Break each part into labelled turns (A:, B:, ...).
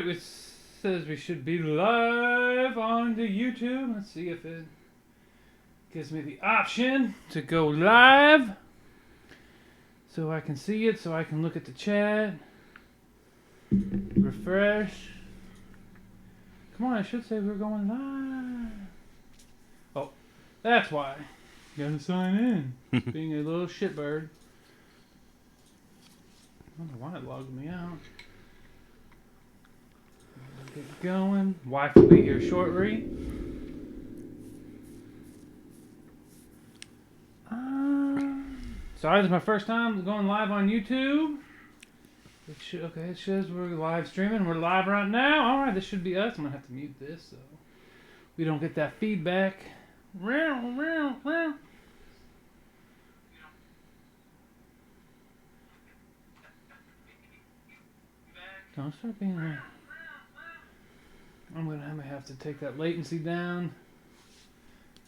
A: Alright, it says we should be live on the YouTube. Let's see if it gives me the option to go live. So I can see it, so I can look at the chat. Refresh. Come on, I should say we're going live. Oh, that's why. Gotta sign in. Being a little shitbird. I don't know why it logged me out. Get going. Wife will be here shortly. Sorry, this is my first time going live on YouTube. It shows we're live streaming. We're live right now. Alright, this should be us. I'm going to have to mute this so we don't get that feedback. Don't start being loud. I'm gonna have to take that latency down.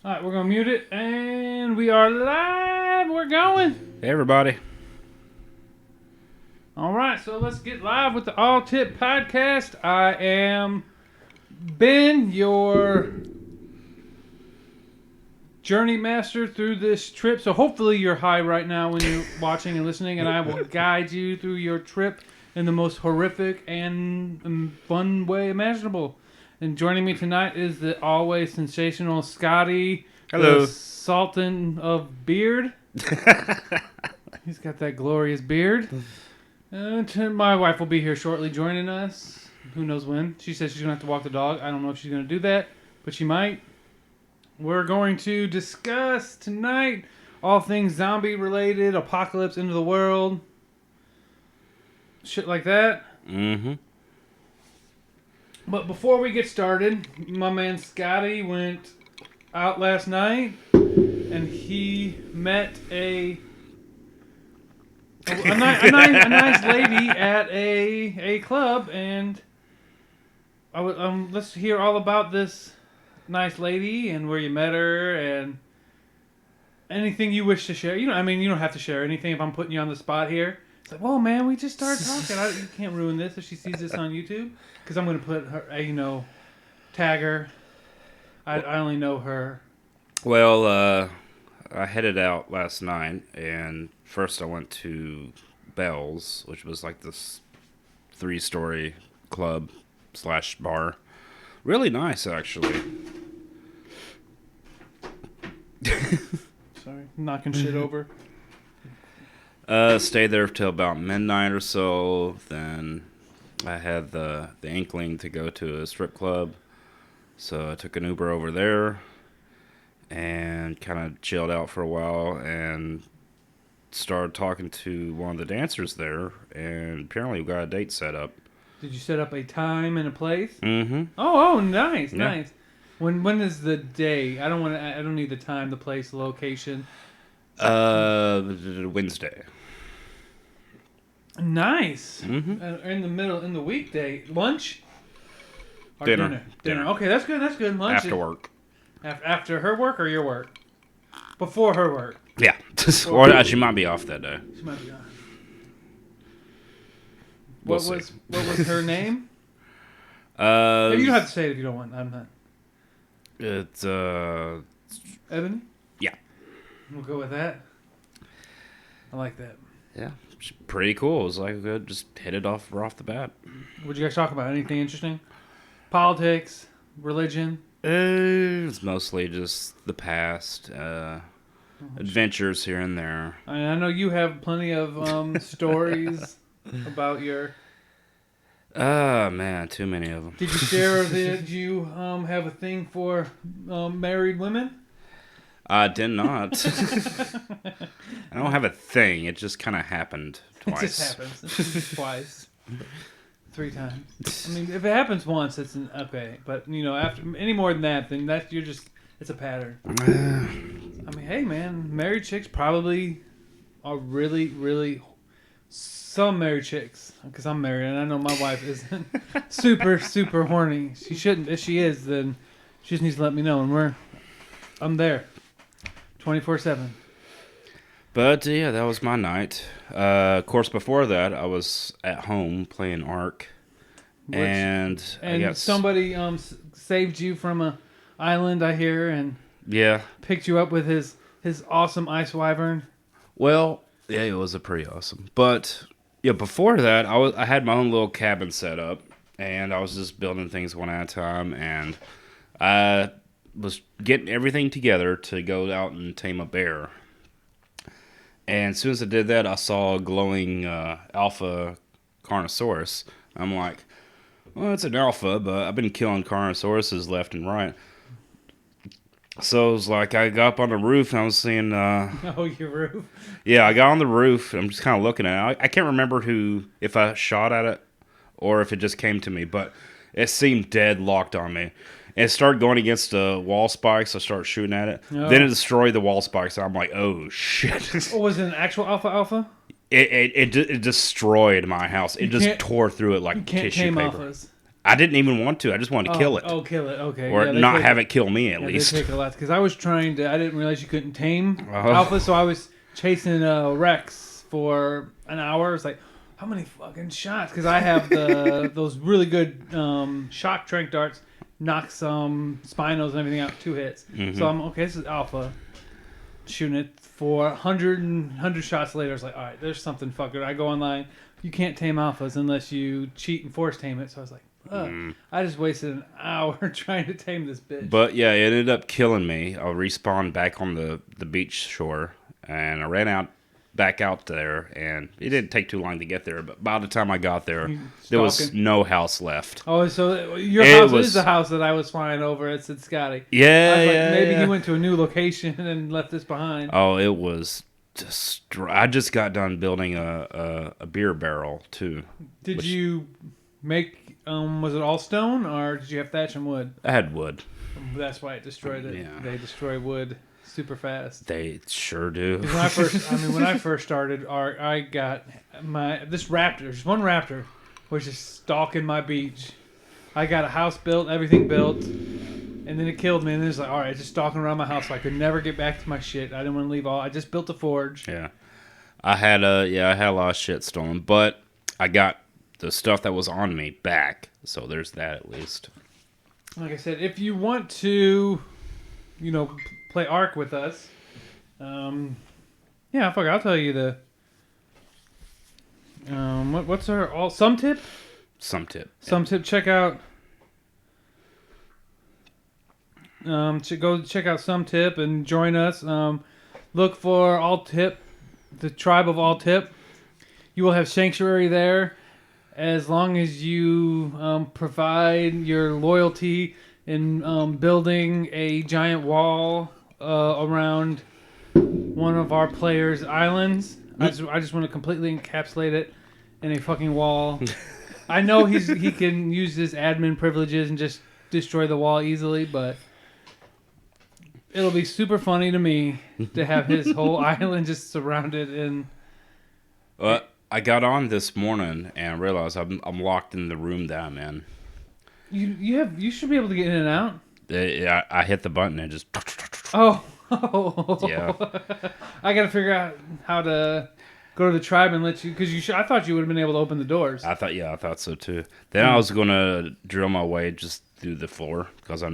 A: Alright, we're gonna mute it, and we are live. We're going.
B: Hey, everybody.
A: Alright, so let's get live with the All Tip Podcast. I am Ben, your journey master through this trip. So hopefully you're high right now when you're watching and listening, and I will guide you through your trip in the most horrific and fun way imaginable. And joining me tonight is the always sensational Scotty.
B: Hello.
A: The Sultan of Beard. He's got that glorious beard. And my wife will be here shortly joining us. Who knows when. She says she's going to have to walk the dog. I don't know if she's going to do that, but she might. We're going to discuss tonight all things zombie related, apocalypse, into the world. Shit like that.
B: Mm-hmm.
A: But before we get started, my man Scotty went out last night and he met a nice lady at a club, and let's hear all about this nice lady and where you met her and anything you wish to share. You don't have to share anything if I'm putting you on the spot here. It's like, whoa, man, we just started talking. You can't ruin this if she sees this on YouTube. Because I'm going to put her, tag her. I only know her.
B: Well, I headed out last night, and first I went to Bell's, which was like this 3-story club / bar. Really nice, actually.
A: Sorry, knocking shit over.
B: Stayed there till about midnight or so. Then I had the inkling to go to a strip club, so I took an Uber over there and kind of chilled out for a while and started talking to one of the dancers there, and apparently we got a date set up.
A: Did you set up a time and a place?
B: Mm-hmm.
A: Oh, nice,
B: Yeah.
A: nice. When is the day? I don't need the time, the place, the location.
B: Wednesday.
A: Nice.
B: Mm-hmm.
A: In the weekday, lunch? Or
B: Dinner.
A: Okay, that's good. Lunch
B: After work.
A: After her work or your work? Before her work.
B: Yeah. Or she might be off that day.
A: She might be on.
B: We'll
A: What
B: see.
A: was her name? You don't have to say it if you don't want. I'm not.
B: It's
A: Ebony?
B: Yeah.
A: We'll go with that. I like that.
B: Yeah, it's pretty cool. It was like good, just hit it off right off the bat.
A: What'd you guys talk about? Anything interesting? Politics, religion.
B: It's mostly just the past, adventures here and there.
A: I know you have plenty of stories about your.
B: Man, too many of them.
A: Did you share that you have a thing for married women?
B: I did not. I don't have a thing. It just kind of happened twice.
A: It just happens. Twice. 3 times. I mean, if it happens once, it's okay. But, after any more than that, then it's a pattern. I mean, hey, man, married chicks probably are really, really... Some married chicks, because I'm married, and I know my wife isn't super, super horny. She shouldn't. If she is, then she just needs to let me know, and I'm there. 24/7.
B: But yeah, that was my night. Of course, before that, I was at home playing Ark, and I got
A: somebody saved you from a island, I hear, and picked you up with his awesome ice wyvern.
B: Well, yeah, it was a pretty awesome. But yeah, before that, I had my own little cabin set up, and I was just building things one at a time, and I was getting everything together to go out and tame a bear. And as soon as I did that, I saw a glowing alpha Carnosaurus. I'm like, well, it's an alpha, but I've been killing Carnosauruses left and right. So it was like, I got up on the roof and I was seeing...
A: oh, your roof?
B: Yeah, I got on the roof. I'm just kind of looking at it. I can't remember if I shot at it or if it just came to me, but it seemed dead locked on me. And it started going against the wall spikes. I started shooting at it. Oh. Then it destroyed the wall spikes. I'm like, oh, shit.
A: Oh, was it an actual alpha?
B: It destroyed my house. It just tore through it like tissue paper. Alphas. I didn't even want to. I just wanted to kill it.
A: Oh, kill it. Okay.
B: Or not have it kill me, at least.
A: They take a lot. Because I was trying to... I didn't realize you couldn't tame alpha, so I was chasing Rex for an hour. It's like, how many fucking shots? Because I have those really good shock trank darts. Knock some spinos and everything out, 2 hits. Mm-hmm. So I'm, okay, this is alpha. Shooting it for 100 shots later. It's like, all right, there's something fucker. I go online. You can't tame alphas unless you cheat and force tame it. So I was like, I just wasted an hour trying to tame this bitch. But
B: yeah, it ended up killing me. I respawned back on the beach shore, and I ran back out there, and it didn't take too long to get there. But by the time I got there, there was no house left.
A: Oh, so your house is the house that I was flying over. It's at Scotty.
B: Yeah,
A: maybe he went to a new location and left this behind.
B: Oh, it was I just got done building a beer barrel too.
A: Did you make? Was it all stone, or did you have thatch and wood?
B: I had wood.
A: That's why it destroyed it. Yeah. They destroy wood super fast.
B: They sure do.
A: When I first started, I got this raptor. Just one raptor was just stalking my beach. I got a house built, everything built, and then it killed me. And then it's like, all right, it's just stalking around my house, so I could never get back to my shit. I didn't want to leave all. I just built a forge.
B: Yeah, I had a lot of shit stolen, but I got the stuff that was on me back. So there's that at least.
A: Like I said, if you want to, play Ark with us, I'll tell you the. What's our some tip?
B: Some tip.
A: Some tip. Check out. Go check out Some Tip and join us. Look for All Tip, the tribe of All Tip. You will have sanctuary there, as long as you provide your loyalty in building a giant wall around one of our players' islands. I just want to completely encapsulate it in a fucking wall. I know he can use his admin privileges and just destroy the wall easily, but it'll be super funny to me to have his whole island just surrounded in.
B: I got on this morning and realized I'm locked in the room that I'm in.
A: You should be able to get in and out.
B: Yeah, I hit the button and just.
A: Oh.
B: Yeah.
A: I gotta figure out how to go to the tribe and let you, because I thought you would have been able to open the doors.
B: I thought so too. Then I was gonna drill my way just through the floor because I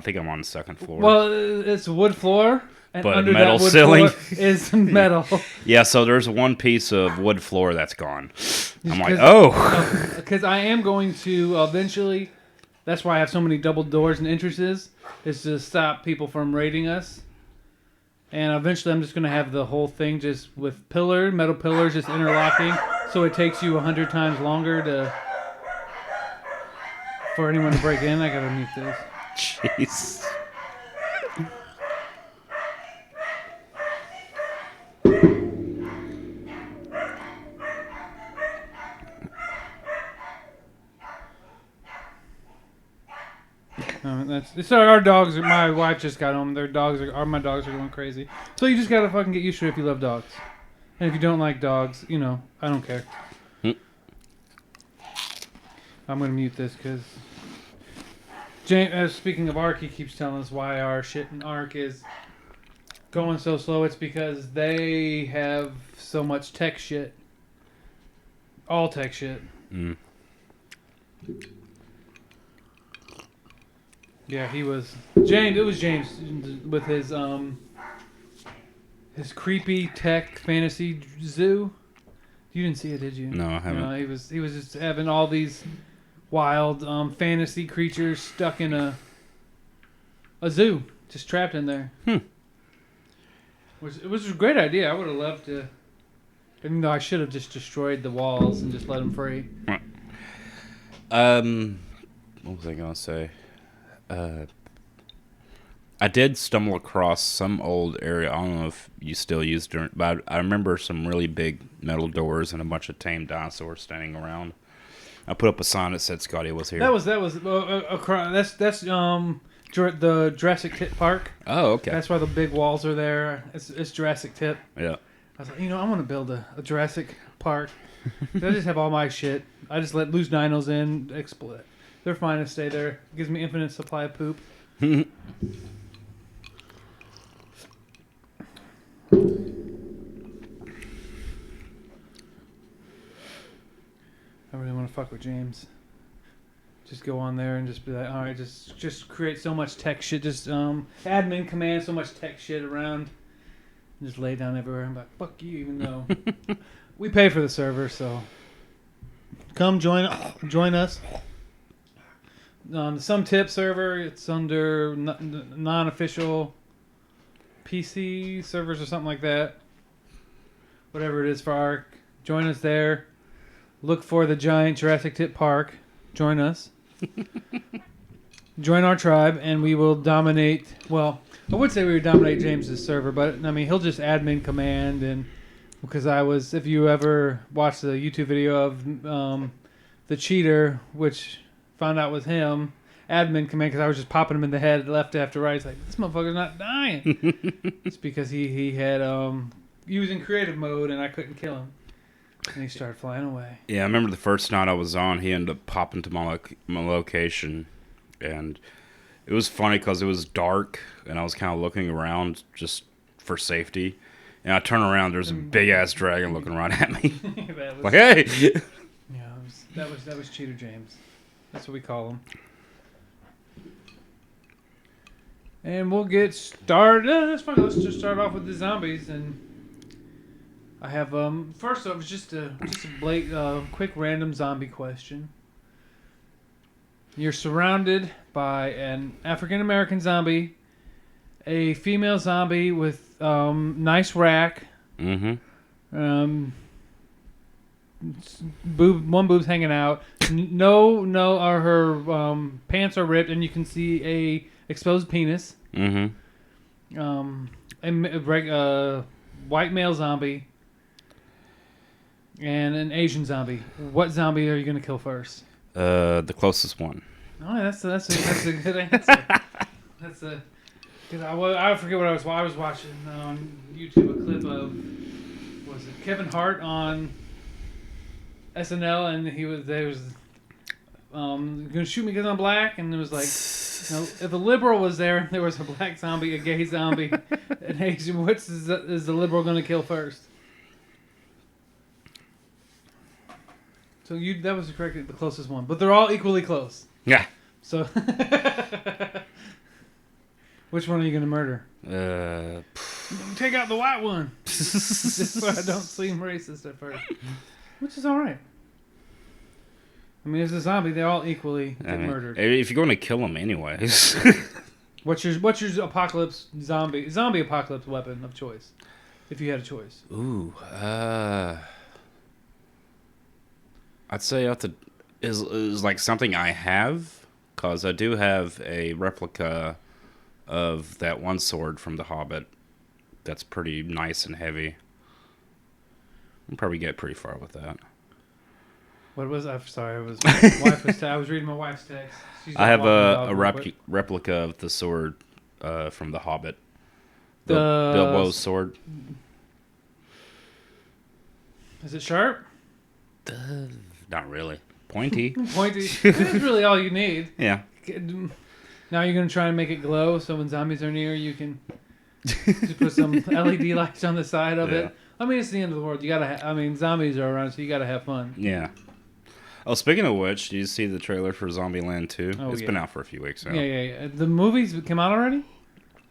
B: think I'm on the second floor.
A: Well, it's a wood floor. And
B: but
A: under
B: metal
A: that wood
B: ceiling
A: floor is metal.
B: Yeah, so there's one piece of wood floor that's gone. I'm like, oh.
A: Because I am going to eventually. That's why I have so many double doors and entrances, is to stop people from raiding us. And eventually I'm just going to have the whole thing just with metal pillars just interlocking, so it takes you 100 times longer for anyone to break in. I got to mute this.
B: Jeez.
A: So our dogs. My wife just got home. My dogs are going crazy. So you just gotta fucking get used to it if you love dogs, and if you don't like dogs, I don't care. I'm gonna mute this because James. Speaking of Ark, he keeps telling us why our shit in Ark is going so slow. It's because they have so much tech shit. All tech shit. Yeah, he was James. It was James with his creepy tech fantasy zoo. You didn't see it, did you?
B: No, I haven't.
A: No, he was just having all these wild fantasy creatures stuck in a zoo, just trapped in there. It was a great idea. I would have loved to. Even though I should have just destroyed the walls and just let them free.
B: What was I gonna say? I did stumble across some old area. I don't know if you still use it, but I remember some really big metal doors and a bunch of tame dinosaurs standing around. I put up a sign that said Scotty was here.
A: That was that's the Jurassic Park.
B: Oh, okay.
A: That's why the big walls are there. It's Jurassic Tip.
B: Yeah.
A: I was like, I want to build a Jurassic Park. I just have all my shit. I just let loose dinos in, explode. They're fine to stay there. It gives me infinite supply of poop. I really want to fuck with James. Just go on there and just be like, all right, just create so much tech shit. Just admin command, so much tech shit around. And just lay down everywhere. I'm like, fuck you, even though we pay for the server, so come join us. On the Some Tip server, it's under non-official PC servers or something like that. Whatever it is for ARK. Join us there. Look for the giant Jurassic Tip Park. Join us. Join our tribe, and we will dominate. Well, I would say we would dominate James's server, but I mean, he'll just admin command. And because if you ever watched the YouTube video of the cheater, which found out was him, admin command, because I was just popping him in the head left after right. He's like, this motherfucker's not dying. It's because he had he was in creative mode, and I couldn't kill him. And he started flying away.
B: Yeah, I remember the first night I was on, he ended up popping to my location, and it was funny because it was dark, and I was kind of looking around just for safety, and I turn around, there's a big-ass dragon looking right at me. Like, hey!
A: Yeah, that was Cheater James. That's what we call him. And we'll get started. That's fine. Let's just start off with the zombies, and I have first off just a quick random zombie question. You're surrounded by an African American zombie, a female zombie with nice rack,
B: Mm-hmm.
A: one boob's hanging out. Or her pants are ripped, and you can see a exposed penis.
B: Mm-hmm.
A: A white male zombie. And an Asian zombie. What zombie are you going to kill first?
B: The closest one.
A: Oh, that's a good answer. That's a good. I forget what I was watching on YouTube a clip of, was it Kevin Hart on SNL, and they was gonna shoot me because I'm black, and it was like, if a liberal was there was a black zombie, a gay zombie, an Asian. Which is the liberal going to kill first? So that was correct, the closest one, but they're all equally close.
B: Yeah.
A: So, which one are you going to murder? Take out the white one. Just so I don't seem racist at first. Which is all right. I mean, as a zombie, they all equally get murdered.
B: If you're going to kill them anyways.
A: What's your apocalypse zombie apocalypse weapon of choice? If you had a choice.
B: Ooh. I'd say is like something I have, because I do have a replica of that one sword from The Hobbit that's pretty nice and heavy. I'll probably get pretty far with that.
A: What was I'm sorry, I was reading my wife's text.
B: I have a replica of the sword from The Hobbit. Bilbo's sword. Is
A: it sharp?
B: Not really. Pointy.
A: Pointy. That's really all you need.
B: Yeah.
A: Now you're going to try and make it glow, so when zombies are near, you can just put some LED lights on the side of it. I mean, it's the end of the world. You gotta. Zombies are around, so you gotta have fun.
B: Yeah. Oh, speaking of which, do you see the trailer for Zombieland 2?
A: Oh,
B: It's
A: yeah.
B: been out for a few weeks now.
A: Yeah. The movies came out already?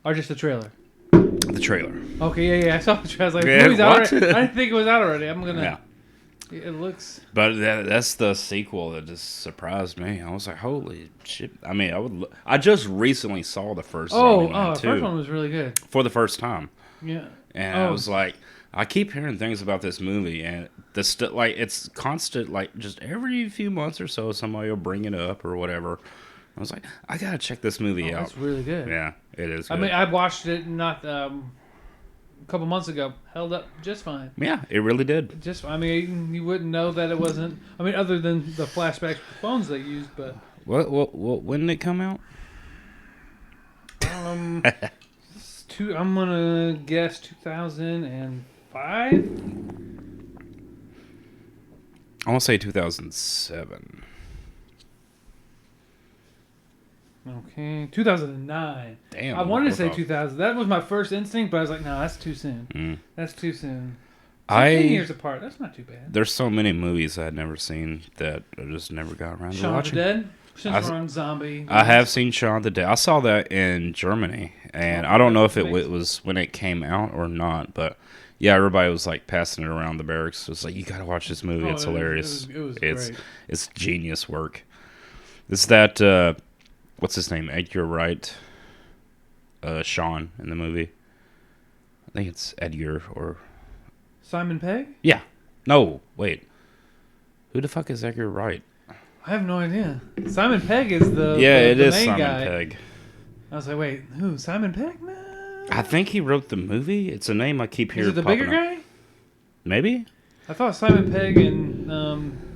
A: Or just the trailer?
B: The trailer.
A: Okay, yeah. I saw the trailer. I was like,
B: Yeah,
A: the movie's out
B: what?
A: already. I didn't think it was out already. I'm going to...
B: Yeah.
A: It looks...
B: But that's the sequel that just surprised me. I was like, holy shit. I mean, I just recently saw the first Zombieland
A: the
B: 2
A: first one was really good.
B: for the first time.
A: Yeah.
B: And I was like, I keep hearing things about this movie, and it's constant, like, just every few months or so, somebody will bring it up or whatever. I was like, I gotta check this movie out.
A: It's really good.
B: Yeah, it is good.
A: I mean, I watched it not a couple months ago. Held up just fine.
B: Yeah, it really did.
A: I mean, you wouldn't know that it wasn't. I mean, other than the flashback phones they used, but.
B: When did it come out?
A: I'm gonna guess 2005.
B: I want to say 2007.
A: Okay, 2009.
B: Damn.
A: I wanted to say 2000. That was my first instinct, but I was like, no, that's too soon. That's too soon. 10 years apart. That's not too bad.
B: There's so many movies I'd never seen that I just never got around to watching.
A: Shaun of the Dead? Since we're on zombie.
B: I have seen Shaun of the Dead. I saw that in Germany, and I don't know if it was when it came out or not, but yeah, everybody was like passing it around the barracks. It was like, you gotta watch this movie. It's hilarious.
A: It was great.
B: It's genius work. It's that, what's his name? Edgar Wright. Sean in the movie. I think it's Edgar or...
A: Simon Pegg?
B: Yeah. No, wait. Who the fuck is Edgar Wright?
A: I have no idea. Simon Pegg is the
B: it
A: the
B: is
A: main
B: Simon
A: guy.
B: Pegg.
A: I was like, wait, who? Simon Pegg? No.
B: I think he wrote the movie. It's a name I keep hearing.
A: Is it the bigger guy?
B: Maybe.
A: I thought Simon Pegg and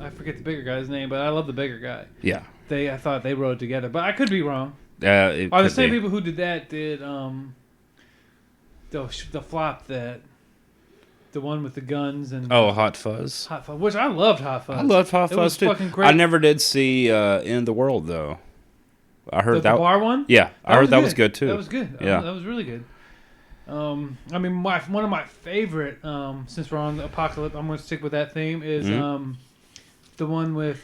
A: I forget the bigger guy's name, but I love the bigger guy.
B: Yeah.
A: I thought they wrote together, but I could be wrong.
B: The
A: same people who did that did the flop that. The one with the guns and
B: Hot Fuzz.
A: Hot Fuzz, which I loved Hot Fuzz.
B: I loved Hot Fuzz too.
A: Fucking great.
B: I never did see End of the World though. I heard
A: the bar one.
B: Yeah, I heard that was good too.
A: That was good.
B: Yeah,
A: that was really good. I mean, one of my favorite. Since we're on the apocalypse, I'm going to stick with that theme. Is the one with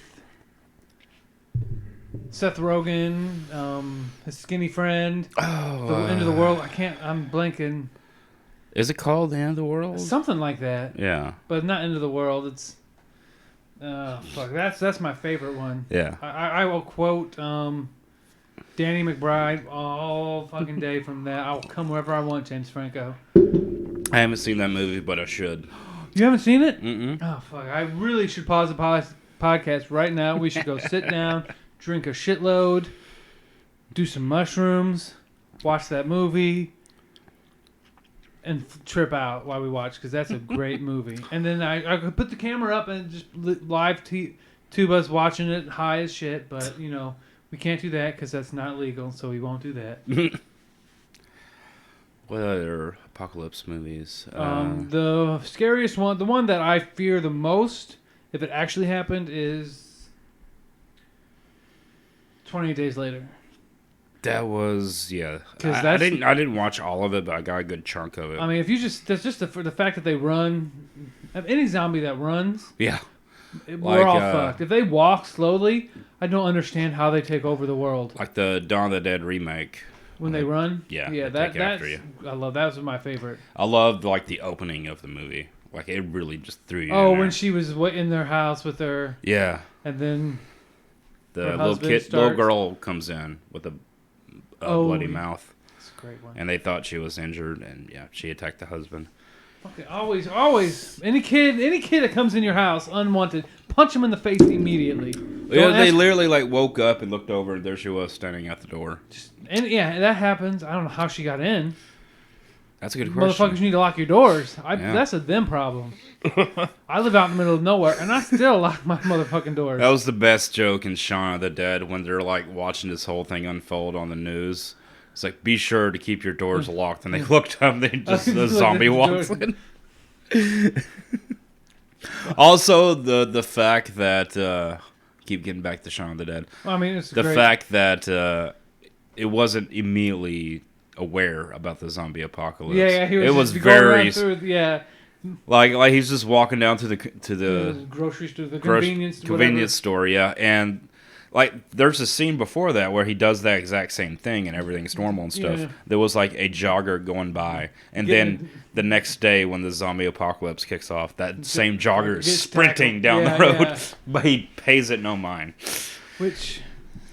A: Seth Rogen, his skinny friend. The End of the World. I'm blanking.
B: Is it called The End of the World?
A: Something like that.
B: Yeah.
A: But not End of the World. It's fuck. That's my favorite one.
B: Yeah.
A: I will quote Danny McBride all fucking day from that. I'll come wherever I want, James Franco.
B: I haven't seen that movie, but I should.
A: You haven't seen it?
B: Mm-mm.
A: Oh fuck! I really should pause the podcast right now. We should go sit down, drink a shitload, do some mushrooms, watch that movie. And trip out while we watch, because that's a great movie. And then I could put the camera up and just live tube us watching it high as shit. But, we can't do that because that's not legal, so we won't do that.
B: What other apocalypse movies?
A: The scariest one, the one that I fear the most, if it actually happened, is 28 Days Later.
B: That was I didn't watch all of it, but I got a good chunk of it.
A: I mean, if you that's just the fact that they run, any zombie that runs, we're all fucked. If they walk slowly, I don't understand how they take over the world.
B: Like the Dawn of the Dead remake.
A: When they run,
B: that's
A: I love that. Was my favorite.
B: I loved the opening of the movie. Like it really just threw you.
A: Oh, when she was in their house with her.
B: Yeah.
A: And then
B: the little girl comes in with a bloody mouth.
A: That's a great one.
B: And they thought she was injured, and she attacked the husband.
A: Okay, always. Any kid that comes in your house unwanted, punch him in the face immediately.
B: They literally woke up and looked over, and there she was standing at the door.
A: That happens. I don't know how she got in.
B: That's a good question.
A: Motherfuckers need to lock your doors. That's a them problem. I live out in the middle of nowhere, and I still lock my motherfucking doors.
B: That was the best joke in Shaun of the Dead when they're watching this whole thing unfold on the news. It's like, be sure to keep your doors locked. And they looked up, and a zombie walks in. Also, the fact that keep getting back to Shaun of the Dead.
A: Well, I mean, it's
B: the fact that it wasn't immediately aware about the zombie apocalypse.
A: Yeah,
B: it was very. Like he's just walking down to the
A: grocery store, the
B: convenience store, yeah, and like there's a scene before that where he does that exact same thing and everything's normal and stuff.
A: Yeah.
B: There was like a jogger going by, and then the next day when the zombie apocalypse kicks off, that same jogger is sprinting down the road, but he pays it no mind.
A: Which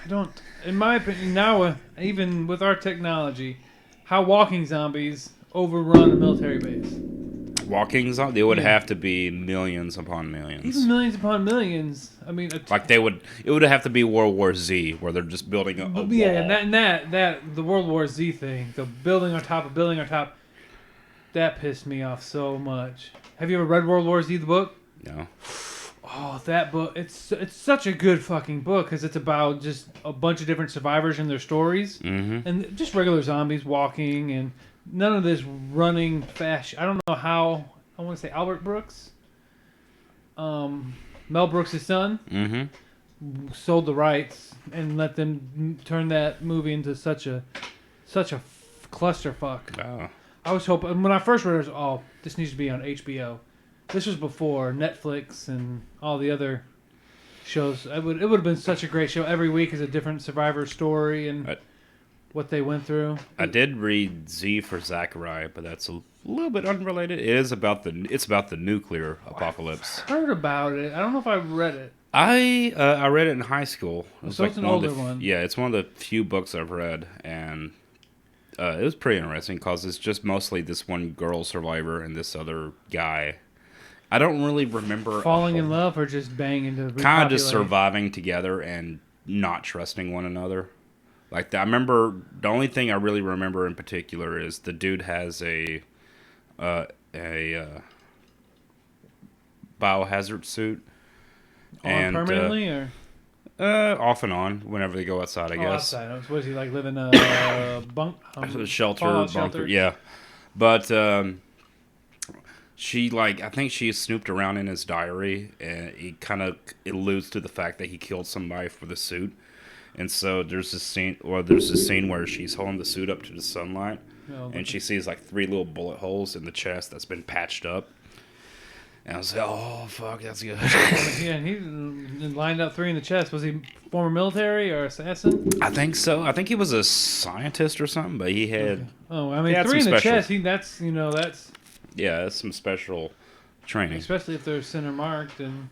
A: I don't, in my opinion, now even with our technology, how walking zombies overrun a military base.
B: Walking zombies, they would have to be millions upon millions.
A: Even millions upon millions. I mean,
B: like it would have to be World War Z, where they're just building a wall.
A: And that the World War Z thing, the building on top of building on top, that pissed me off so much. Have you ever read World War Z, the book?
B: No.
A: Oh, that book! It's such a good fucking book because it's about just a bunch of different survivors and their stories, and just regular zombies walking and. None of this running fast. I don't know how. I want to say Albert Brooks, Mel Brooks' son, sold the rights and let them turn that movie into such a clusterfuck.
B: Oh.
A: I was hoping when I first read it, this needs to be on HBO. This was before Netflix and all the other shows. It would have been such a great show. Every week is a different survivor story and. What they went through.
B: I did read Z for Zachariah, but that's a little bit unrelated. It's about the nuclear apocalypse.
A: I've heard about it. I don't know if I read it.
B: I read it in high school.
A: So it's an older one.
B: Yeah, it's one of the few books I've read, and it was pretty interesting because it's just mostly this one girl survivor and this other guy. I don't really remember
A: falling in love or just banging to repopulate.
B: Kind of just surviving together and not trusting one another. Like, I remember, the only thing I really remember in particular is the dude has a biohazard suit.
A: And permanently, or?
B: Off and on, whenever they go outside, I guess.
A: Outside. What is he, like, living in a
B: shelter, bunker, yeah. But, she, like, I think she snooped around in his diary, and it kind of alludes to the fact that he killed somebody for the suit. And so there's this scene where she's holding the suit up to the sunlight, and she sees like 3 little bullet holes in the chest that's been patched up. And I was like, oh fuck, that's good.
A: Yeah, and he lined up 3 in the chest. Was he former military or assassin?
B: I think so. I think he was a scientist or something, but he had.
A: Okay. Oh, I mean, 3 in the chest. That's
B: Yeah, that's some special training,
A: especially if they're center marked and.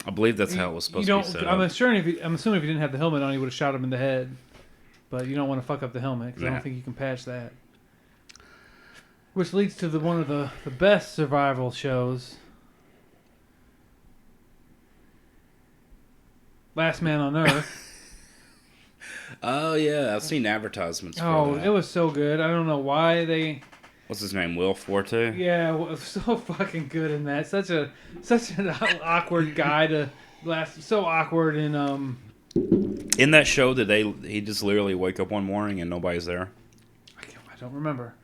B: I believe that's how it was supposed to be set up.
A: I'm assuming if he didn't have the helmet on, he would have shot him in the head. But you don't want to fuck up the helmet because I don't think you can patch that. Which leads to one of the best survival shows. Last Man on Earth.
B: Oh, yeah. I've seen advertisements for that.
A: Oh, it was so good. I don't know why they...
B: What's his name? Will Forte?
A: Yeah, so fucking good in that. Such an awkward guy to last. So awkward in
B: In that show, he just literally wake up one morning and nobody's there?
A: I don't remember.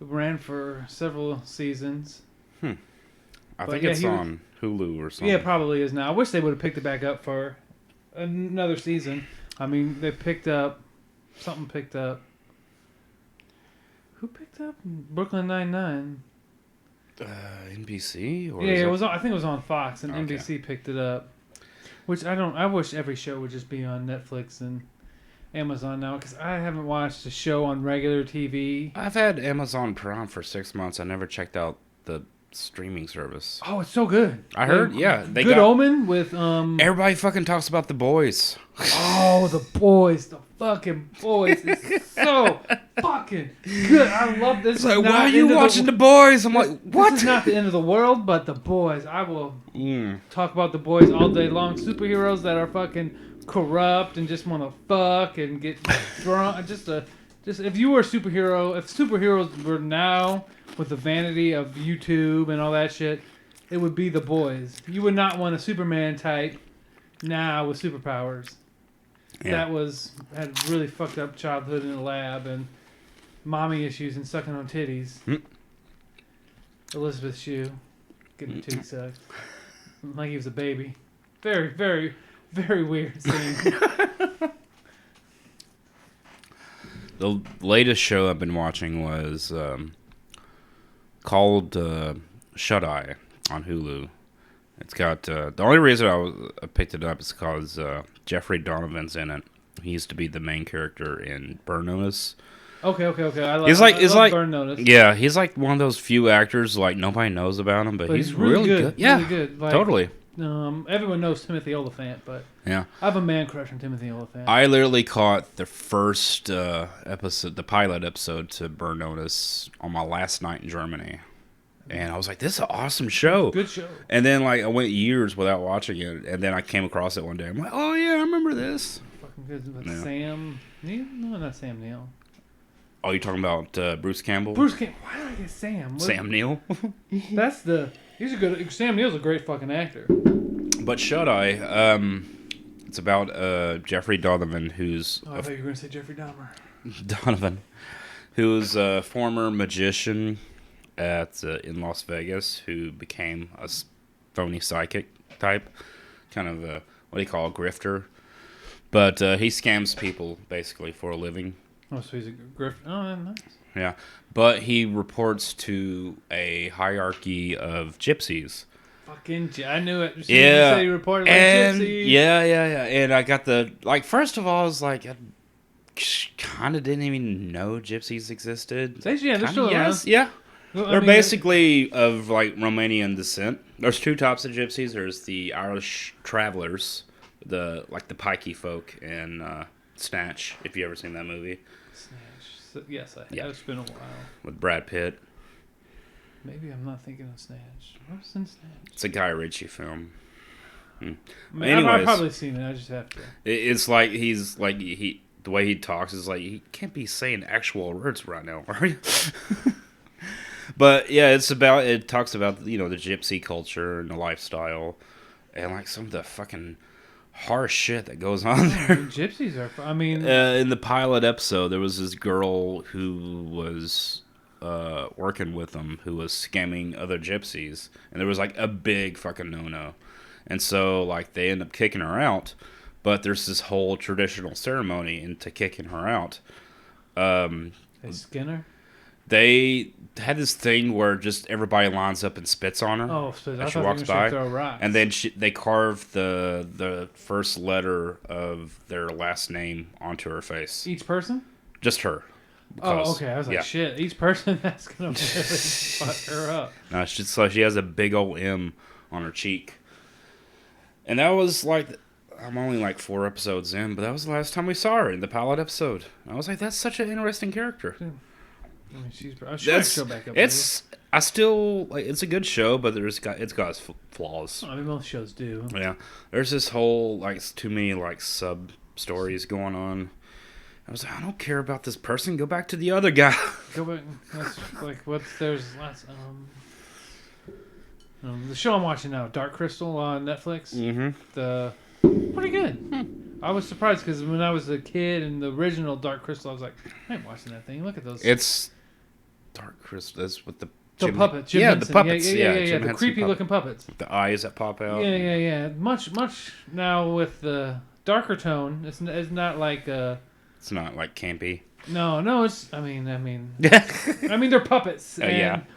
A: It ran for several seasons.
B: I think it's on Hulu or something.
A: Yeah, it probably is now. I wish they would have picked it back up for another season. I mean, they picked up... Something picked up... Who picked up Brooklyn Nine-Nine?
B: NBC? Or
A: yeah, it was. I think it was on Fox, and NBC picked it up. Which I wish every show would just be on Netflix and Amazon now, because I haven't watched a show on regular TV.
B: I've had Amazon Prime for 6 months. I never checked out the streaming service.
A: Oh, it's so good.
B: I heard, yeah.
A: Good Omen with
B: Everybody fucking talks about The Boys.
A: Oh, The Boys. The fucking Boys. It's so fucking good. I love this.
B: It's like, why are you watching The Boys? I'm like, what?
A: This is not the end of the world, but The Boys. I will talk about The Boys all day long. Superheroes that are fucking corrupt and just want to fuck and get drunk. Just if you were a superhero, if superheroes were now with the vanity of YouTube and all that shit, it would be The Boys. You would not want a Superman type now with superpowers.
B: Yeah.
A: That had really fucked up childhood in the lab and mommy issues and sucking on titties. Elizabeth Shue getting her titty sucked like he was a baby. Very, very, very weird scene.
B: The latest show I've been watching was called Shut Eye on Hulu. It's got the only reason I picked it up is because Jeffrey Donovan's in it. He used to be the main character in Burn Notice.
A: Okay. I
B: love
A: Burn Notice.
B: Yeah, he's like one of those few actors like nobody knows about him, but he's really good. Yeah,
A: really good. Like,
B: totally.
A: Everyone knows Timothy Olyphant, but
B: yeah,
A: I have a man crush on Timothy Olyphant.
B: I literally caught the first episode, the pilot episode to Burn Notice on my last night in Germany. And I was like, this is an awesome show.
A: Good show.
B: And then, like, I went years without watching it. And then I came across it one day. I'm like, oh, yeah, I remember this.
A: Fucking good. With Sam Neill? No, not Sam Neill.
B: Oh, you're talking about Bruce Campbell?
A: Why did I get Sam?
B: Sam Neill?
A: He's a good... Sam Neill's a great fucking actor.
B: But Shut Eye, it's about Jeffrey Donovan, who's...
A: I thought you were going to say Jeffrey Dahmer.
B: Donovan, who's a former magician in Las Vegas, who became a phony psychic type, kind of a, what do you call, a grifter. But he scams people basically for a living.
A: Oh, so he's a grifter. Oh, nice.
B: Yeah, but he reports to a hierarchy of gypsies.
A: Fucking, I knew it.
B: Yeah,
A: he reported like gypsies.
B: Yeah. And I got first of all, I was like, I kind of didn't even know gypsies existed.
A: Yeah, they're still around.
B: Yeah.
A: Well,
B: they're basically of like Romanian descent. There's two types of gypsies. There's the Irish travelers, the pikey folk, and Snatch. If you ever seen that movie.
A: Snatch. Yes, I have.
B: Yeah.
A: It's been a while.
B: With Brad Pitt.
A: Maybe I'm not thinking of Snatch. What was in Snatch?
B: It's a Guy Ritchie film.
A: I've probably seen it. I just have to.
B: It's like the way he talks is like he can't be saying actual words right now, are you? But yeah, it talks about the gypsy culture and the lifestyle, and like some of the fucking harsh shit that goes on there.
A: Gypsies are.
B: In the pilot episode, there was this girl who was working with them who was scamming other gypsies, and there was like a big fucking no-no, and so like they end up kicking her out, but there's this whole traditional ceremony into kicking her out.
A: They skin her?
B: They had this thing where just everybody lines up and spits on her.
A: Oh, so
B: as she walks by,
A: throw rocks.
B: and then they carve the first letter of their last name onto her face.
A: Each person?
B: Just her.
A: Oh, okay. I was like, shit. Each person, that's gonna really fuck her up.
B: No, it's just like she has a big old M on her cheek, and that was like, I'm only like 4 episodes in, but that was the last time we saw her in the pilot episode. I was like, that's such an interesting character.
A: I mean, I should show back up.
B: I still like. It's a good show, but it's got its flaws.
A: I mean, most shows do.
B: Yeah, there's this whole like too many like sub stories going on. I was like, I don't care about this person. Go back to the other guy.
A: Go back. That's like there's last the show I'm watching now, Dark Crystal on Netflix.
B: Mm-hmm.
A: Pretty good. I was surprised because when I was a kid and the original Dark Crystal, I was like, I ain't watching that thing. Look at those.
B: It's Dark Crystal. That's with the
A: puppets.
B: Jim
A: Henson.
B: The puppets.
A: Yeah. The creepy looking puppets.
B: The eyes that pop out.
A: Yeah. Much now with the darker tone. It's not like
B: It's not like campy.
A: No. It's I mean they're puppets.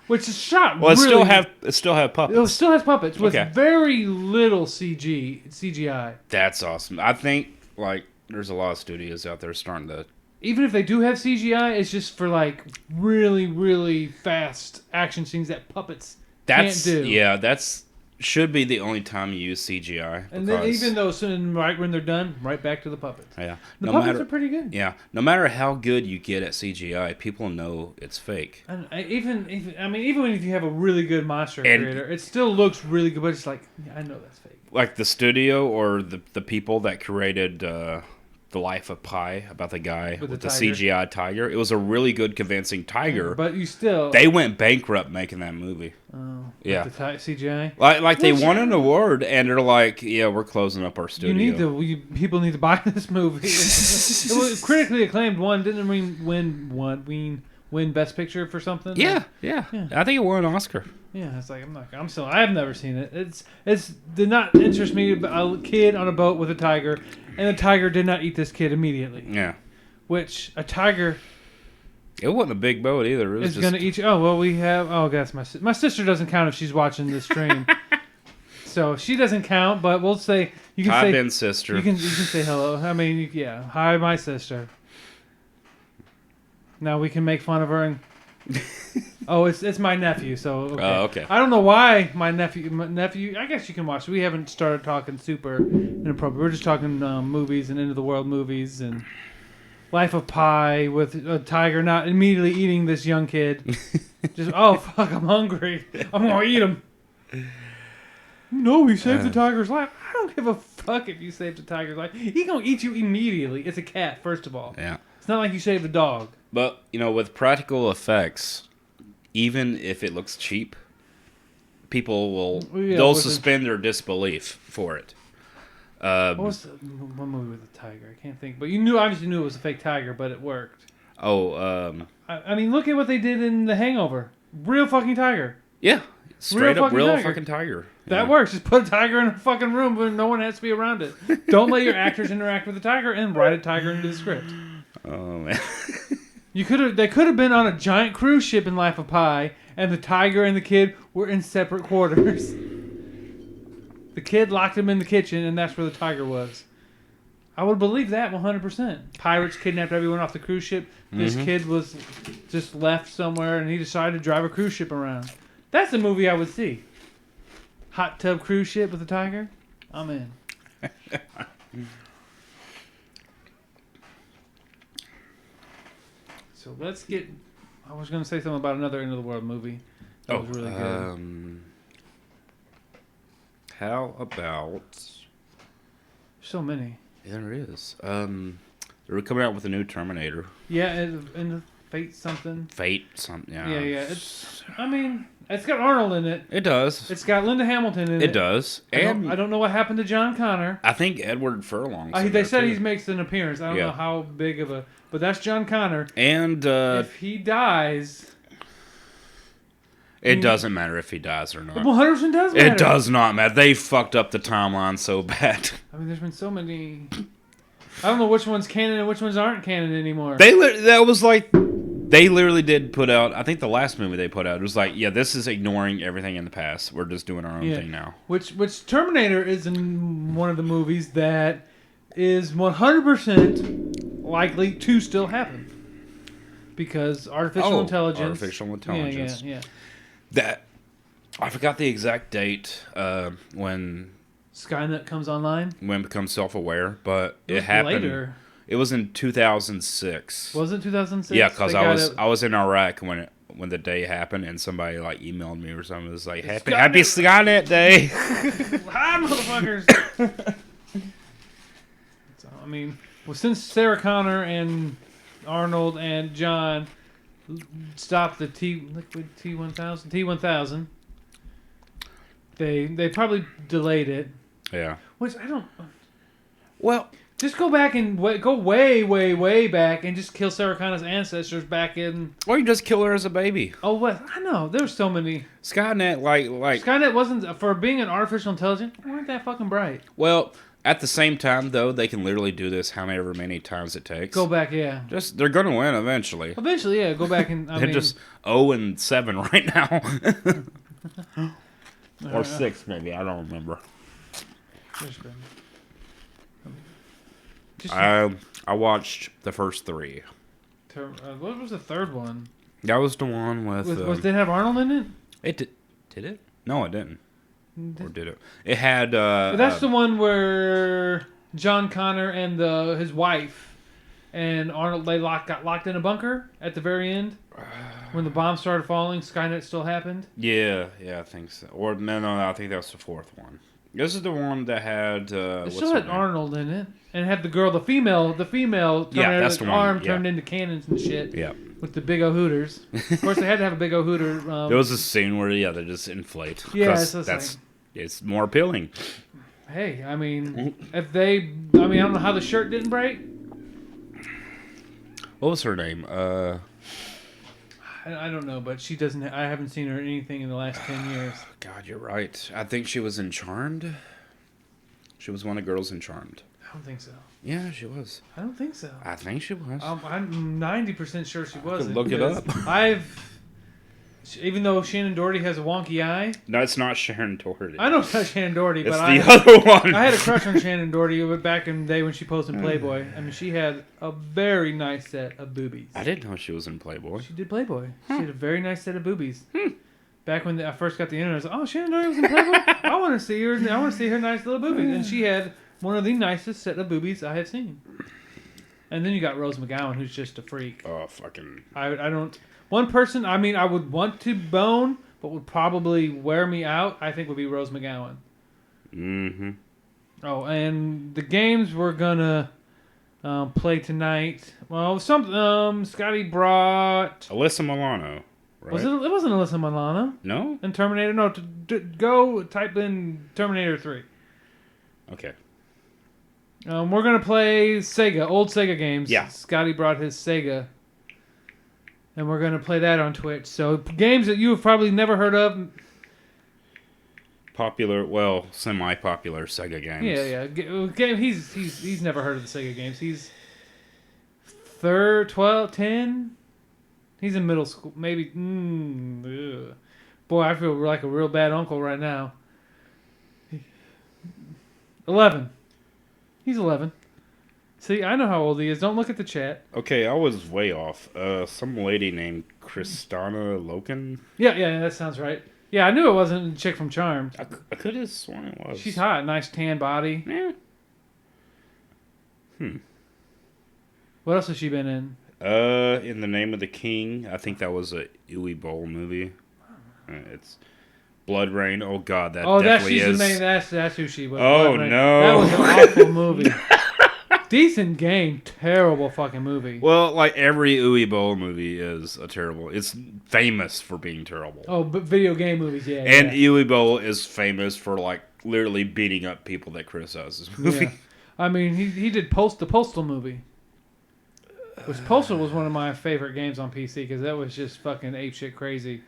A: Which is shot.
B: Well,
A: really,
B: it still have puppets.
A: It still has puppets with very little CGI.
B: That's awesome. I think like there's a lot of studios out there starting to.
A: Even if they do have CGI, it's just for like really, really fast action scenes that puppets can't do.
B: Yeah, that's should be the only time you use CGI.
A: And then even though right when they're done, right back to the puppets.
B: Yeah,
A: the puppets are pretty good.
B: Yeah, no matter how good you get at CGI, people know it's fake.
A: And even if you have a really good monster creator, it still looks really good. But it's like I know that's fake.
B: Like the studio or the people that created The Life of Pi about the guy with the CGI tiger. It was a really good, convincing tiger.
A: But you still...
B: They went bankrupt making that movie.
A: Oh.
B: Yeah.
A: The CGI?
B: Like they won an award, and they're like, yeah, we're closing up our studio.
A: People need to buy this movie. It was critically acclaimed. Didn't win Best Picture for something?
B: Yeah. I think it won an Oscar.
A: Yeah, it's like I've never seen it. It's did not interest me. A kid on a boat with a tiger, and the tiger did not eat this kid immediately.
B: Yeah,
A: which a tiger
B: It wasn't a big boat either. It was
A: It's
B: just...
A: gonna eat you. Oh well, we have. Oh, guess my sister doesn't count if she's watching this stream, so she doesn't count. But we'll say you can
B: Hi,
A: say
B: Ben's sister.
A: you can say hello. I mean, yeah, hi, my sister. Now we can make fun of her and. Oh, it's my nephew. So okay.
B: Oh, okay.
A: I don't know why my nephew. I guess you can watch. We haven't started talking super inappropriate. We're just talking movies and end of the world movies and Life of Pi with a tiger not immediately eating this young kid. Just oh fuck, I'm hungry. I'm gonna eat him. No, he saved the tiger's life. I don't give a fuck if you saved the tiger's life. He gonna eat you immediately. It's a cat, first of all.
B: Yeah.
A: It's not like you saved a dog.
B: But, with practical effects, even if it looks cheap, people will... they'll suspend their disbelief for it.
A: What was the one movie with a tiger? I can't think. But you obviously knew it was a fake tiger, but it worked.
B: Oh,
A: I mean, look at what they did in The Hangover. Real fucking tiger.
B: Yeah. Straight up real fucking tiger.
A: That works. Just put a tiger in a fucking room where no one has to be around it. Don't let your actors interact with the tiger and write a tiger into the script.
B: Oh, man.
A: They could have been on a giant cruise ship in Life of Pi, and the tiger and the kid were in separate quarters. The kid locked him in the kitchen, and that's where the tiger was. I would believe that 100%. Pirates kidnapped everyone off the cruise ship. This kid was just left somewhere, and he decided to drive a cruise ship around. That's the movie I would see. Hot tub cruise ship with a tiger? I'm in. So let's get... I was going to say something about another End of the World movie. That was really good.
B: How about...
A: So many.
B: Yeah, there is. They're coming out with a new Terminator.
A: Yeah, and Fate something.
B: Fate something, yeah.
A: Yeah. It's got Arnold in it.
B: It does.
A: It's got Linda Hamilton in it.
B: It does.
A: And I don't know what happened to John Connor.
B: I think Edward Furlong's in
A: They
B: there
A: said
B: too.
A: he makes an appearance. I don't know how big of a... But that's John Connor.
B: And
A: if he dies...
B: It doesn't matter if he dies or not.
A: 100% does matter.
B: It does not matter. They fucked up the timeline so bad.
A: I mean, there's been so many... I don't know which one's canon and which ones aren't canon anymore.
B: They literally did put out... I think the last movie they put out was like, yeah, this is ignoring everything in the past. We're just doing our own thing now.
A: Which Terminator is in one of the movies that is 100% likely to still happen. Because artificial intelligence...
B: Artificial intelligence.
A: Yeah.
B: That I forgot the exact date when
A: Skynet comes online.
B: When it becomes self-aware, but it happened
A: later.
B: It was in 2006.
A: Was it 2006?
B: Yeah, because I was in Iraq when the day happened, and somebody like emailed me or something. It was like Happy Skynet Day.
A: Hi, motherfuckers. So, I mean, since Sarah Connor and Arnold and John stopped the liquid T1000. They probably delayed it.
B: Yeah.
A: Which I don't.
B: Well,
A: just go back and go way back and just kill Sarah Connor's ancestors back in.
B: Or you just kill her as a baby.
A: Oh, what? I know. There's so many.
B: Skynet, like
A: Skynet wasn't for being an artificial intelligence. Weren't that fucking bright?
B: Well. At the same time, though, they can literally do this however many times it takes.
A: Go back, yeah.
B: They're going to win eventually.
A: Eventually, yeah. Go back and
B: they're just 0-7 right now, or 6 maybe. I don't remember. I watched the first 3.
A: What was the third one?
B: That was the one with.
A: Did it have Arnold in it?
B: Did it? No, it didn't. Or did it? It had...
A: that's the one where John Connor and his wife and Arnold, they got locked in a bunker at the very end? When the bomb started falling, Skynet still happened?
B: Yeah, I think so. Or, no, I think that was the 4th one. This is the one that had...
A: it still had Arnold in it. And it had the girl, the female
B: that's the one.
A: Arm turned into cannons and shit.
B: Yeah.
A: With the big O hooters. Of course, they had to have a big O hooter.
B: There was a scene where, they just inflate.
A: Yeah,
B: it's more appealing.
A: Hey, I mean, I don't know how the shirt didn't break.
B: What was her name?
A: I don't know, but she doesn't. I haven't seen her in anything in the last 10 years.
B: God, you're right. I think she was in Charmed. She was one of the girls in Charmed.
A: I don't think so.
B: Yeah, she was.
A: I don't think so.
B: I think she was.
A: I'm 90% sure she wasn't.
B: Look it up.
A: Even though Shannon Doherty has a wonky eye.
B: No, it's not Sharon Doherty.
A: I know it's not Shannon Doherty,
B: it's
A: but
B: the other one.
A: I had a crush on Shannon Doherty back in the day when she posed in Playboy. I mean, she had a very nice set of boobies.
B: I didn't know she was in Playboy.
A: She did Playboy. She had a very nice set of boobies. Back when I first got the internet, I was like, "Oh, Shannon Doherty was in Playboy. I want to see her. I want to see her nice little boobies." And she had one of the nicest set of boobies I have seen. And then you got Rose McGowan, who's just a freak.
B: Oh, fucking.
A: I don't. One person, I mean, I would want to bone, but would probably wear me out, I think would be Rose McGowan.
B: Mm-hmm.
A: Oh, and the games we're going to play tonight. Well, Scotty brought...
B: Alyssa Milano, right?
A: It wasn't Alyssa Milano.
B: No?
A: And Terminator. No, go type in Terminator 3.
B: Okay.
A: We're going to play Sega, old Sega games.
B: Yeah.
A: Scotty brought his Sega. And we're going to play that on Twitch. So games that you have probably never heard of.
B: Popular, well, semi-popular Sega games.
A: Yeah. He's never heard of the Sega games. He's 10. He's in middle school. Maybe. Boy, I feel like a real bad uncle right now. 11. He's 11. See, I know how old he is. Don't look at the chat.
B: Okay, I was way off. Some lady named Kristana Loken.
A: Yeah, that sounds right. Yeah, I knew it wasn't a chick from Charmed.
B: I could have sworn it was.
A: She's hot. Nice tan body.
B: Yeah.
A: What else has she been in?
B: In the Name of the King. I think that was a Uwe Boll movie. It's Blood Rain. Oh God, that definitely is.
A: That's who she was.
B: Oh no,
A: that was an awful movie. Decent game, terrible fucking movie.
B: Well, like every Uwe Boll movie is a terrible. It's famous for being terrible.
A: Oh, but video game movies, yeah.
B: And Uwe Boll is famous for like literally beating up people that criticize this movie.
A: Yeah. I mean, he did the Postal movie. Which Postal was one of my favorite games on PC because that was just fucking apeshit crazy.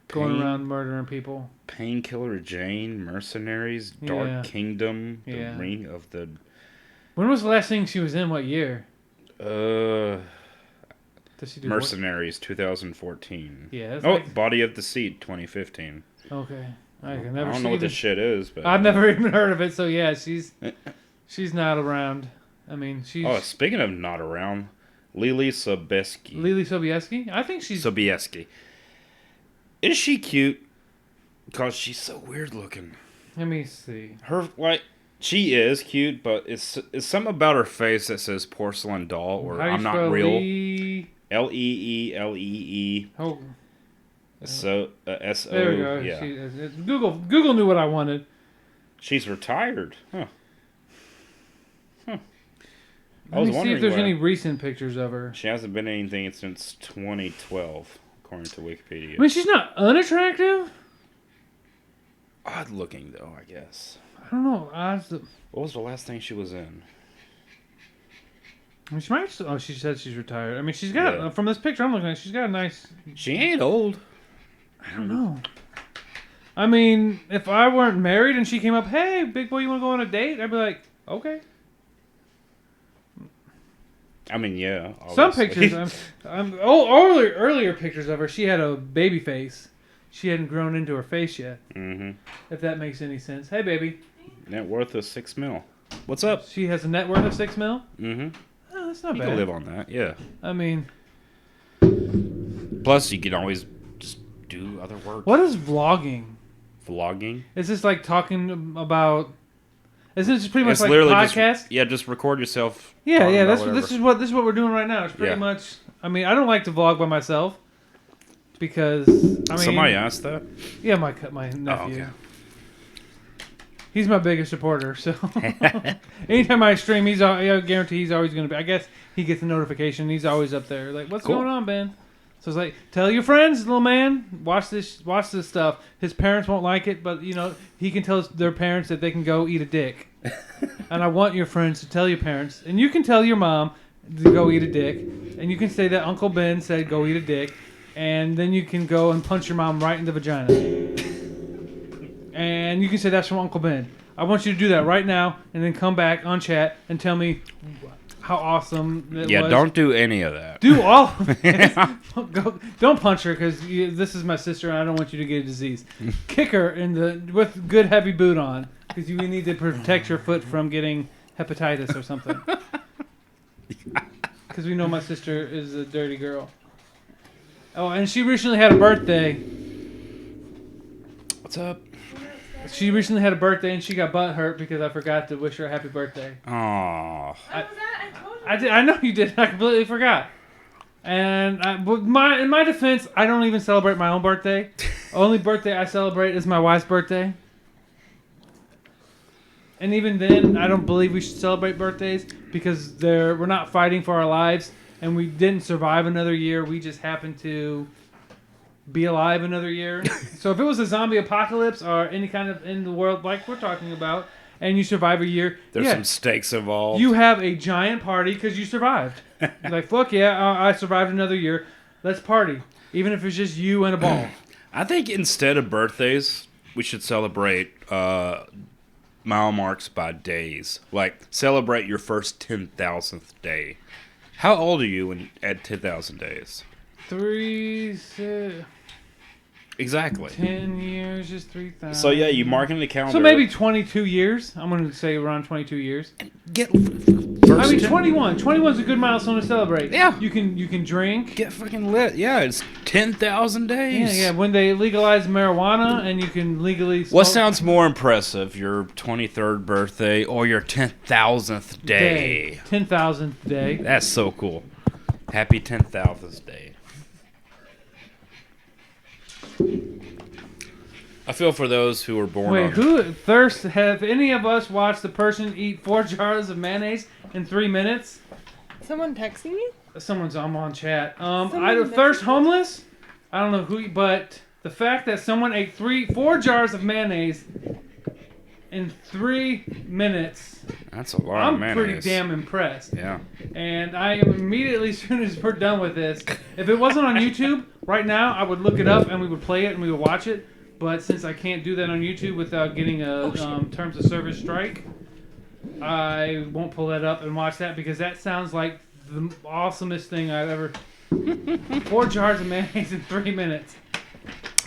A: Going around murdering people.
B: Painkiller Jane, Mercenaries, Dark Kingdom, The Ring of the...
A: When was the last thing she was in? What year?
B: Does she do Mercenaries, 2014.
A: Yeah.
B: Body of the Seed, 2015.
A: Okay. I
B: don't know what this shit is, but...
A: I've never even heard of it, so yeah, she's not around. I mean, she's...
B: Oh, speaking of not around... Lily Sobieski.
A: Lily Sobieski? I think she's...
B: Sobieski. Is she cute? Because she's so weird looking.
A: Let me see.
B: She is cute, but it's something about her face that says porcelain doll or I'm not real. Leelee.
A: Oh.
B: So, S-O.
A: There we go.
B: Yeah.
A: Google knew what I wanted.
B: She's retired. Huh.
A: Let me see if there's any recent pictures of her.
B: She hasn't been anything since 2012, according to Wikipedia.
A: I mean, she's not unattractive.
B: Odd looking, though, I guess.
A: I don't know.
B: What was the last thing she was in?
A: I mean, she might. She said she's retired. I mean, she's got from this picture I'm looking at. She's got a nice.
B: She ain't old.
A: I don't know. I mean, if I weren't married and she came up, "Hey, big boy, you want to go on a date?" I'd be like, "Okay."
B: I mean, yeah. Obviously.
A: Some pictures. Earlier pictures of her. She had a baby face. She hadn't grown into her face yet. Mm-hmm. If that makes any sense. Hey, baby.
B: Net worth of $6 million. What's up?
A: She has a net worth of $6 million?
B: Mm-hmm.
A: Oh, that's not bad.
B: You can live on that, yeah.
A: I mean...
B: Plus, you can always just do other work.
A: What is vlogging?
B: Vlogging?
A: Is this like talking about... Is this pretty much like a podcast?
B: Just record yourself.
A: Yeah. This is what we're doing right now. It's pretty much... I mean, I don't like to vlog by myself. Because, I mean...
B: Somebody asked that?
A: Yeah, my nephew.
B: Oh, okay.
A: He's my biggest supporter, so... Anytime I stream, I guarantee he's always going to be... I guess he gets a notification. He's always up there. Like, what's going on, Ben? So it's like, tell your friends, little man, watch this stuff. His parents won't like it, but, he can tell their parents that they can go eat a dick. And I want your friends to tell your parents. And you can tell your mom to go eat a dick. And you can say that Uncle Ben said go eat a dick. And then you can go and punch your mom right in the vagina. And you can say that's from Uncle Ben. I want you to do that right now, and then come back on chat and tell me how awesome it was.
B: Yeah, don't do any of that.
A: Do all of it. Don't punch her, because this is my sister, and I don't want you to get a disease. Kick her with good heavy boot on, because you need to protect your foot from getting hepatitis or something. Because we know my sister is a dirty girl. Oh, and she recently had a birthday.
B: What's up?
A: She recently had a birthday, and she got butt hurt because I forgot to wish her a happy birthday.
B: Aww.
A: I know you did. I completely forgot. And in my defense, I don't even celebrate my own birthday. Only birthday I celebrate is my wife's birthday. And even then, I don't believe we should celebrate birthdays because we're not fighting for our lives, and we didn't survive another year. We just happened to be alive another year. So if it was a zombie apocalypse or any kind of in the world like we're talking about, and you survive a year,
B: There's some stakes involved.
A: You have a giant party because you survived. You're like, fuck yeah, I survived another year. Let's party. Even if it's just you and a ball.
B: I think instead of birthdays, we should celebrate mile marks by days. Like, celebrate your first 10,000th day. How old are you at 10,000 days?
A: 6,
B: Exactly.
A: 10 years is 3,000.
B: So yeah, you mark in the calendar.
A: So maybe 22 years. I'm going to say around 22 years.
B: Get
A: I mean 21. 21's a good milestone to celebrate.
B: Yeah.
A: You can drink.
B: Get fucking lit. Yeah, it's 10,000 days.
A: Yeah. When they legalize marijuana and you can legally smoke.
B: What sounds more impressive, your 23rd birthday or your 10,000th day?
A: 10,000th day.
B: That's so cool. Happy 10,000th day. I feel for those who were born on...
A: Have any of us watched the person eat 4 jars of mayonnaise in 3 minutes?
C: Someone texting me?
A: I'm on chat. Thirst homeless? I don't know who, but the fact that someone ate 4 jars of mayonnaise in 3 minutes.
B: That's a lot of mayonnaise.
A: I'm pretty damn impressed.
B: Yeah.
A: And I am immediately, as soon as we're done with this, if it wasn't on YouTube right now, I would look it up and we would play it and we would watch it. But since I can't do that on YouTube without getting a terms of service strike, I won't pull that up and watch that because that sounds like the awesomest thing I've ever... 4 jars of mayonnaise in 3 minutes.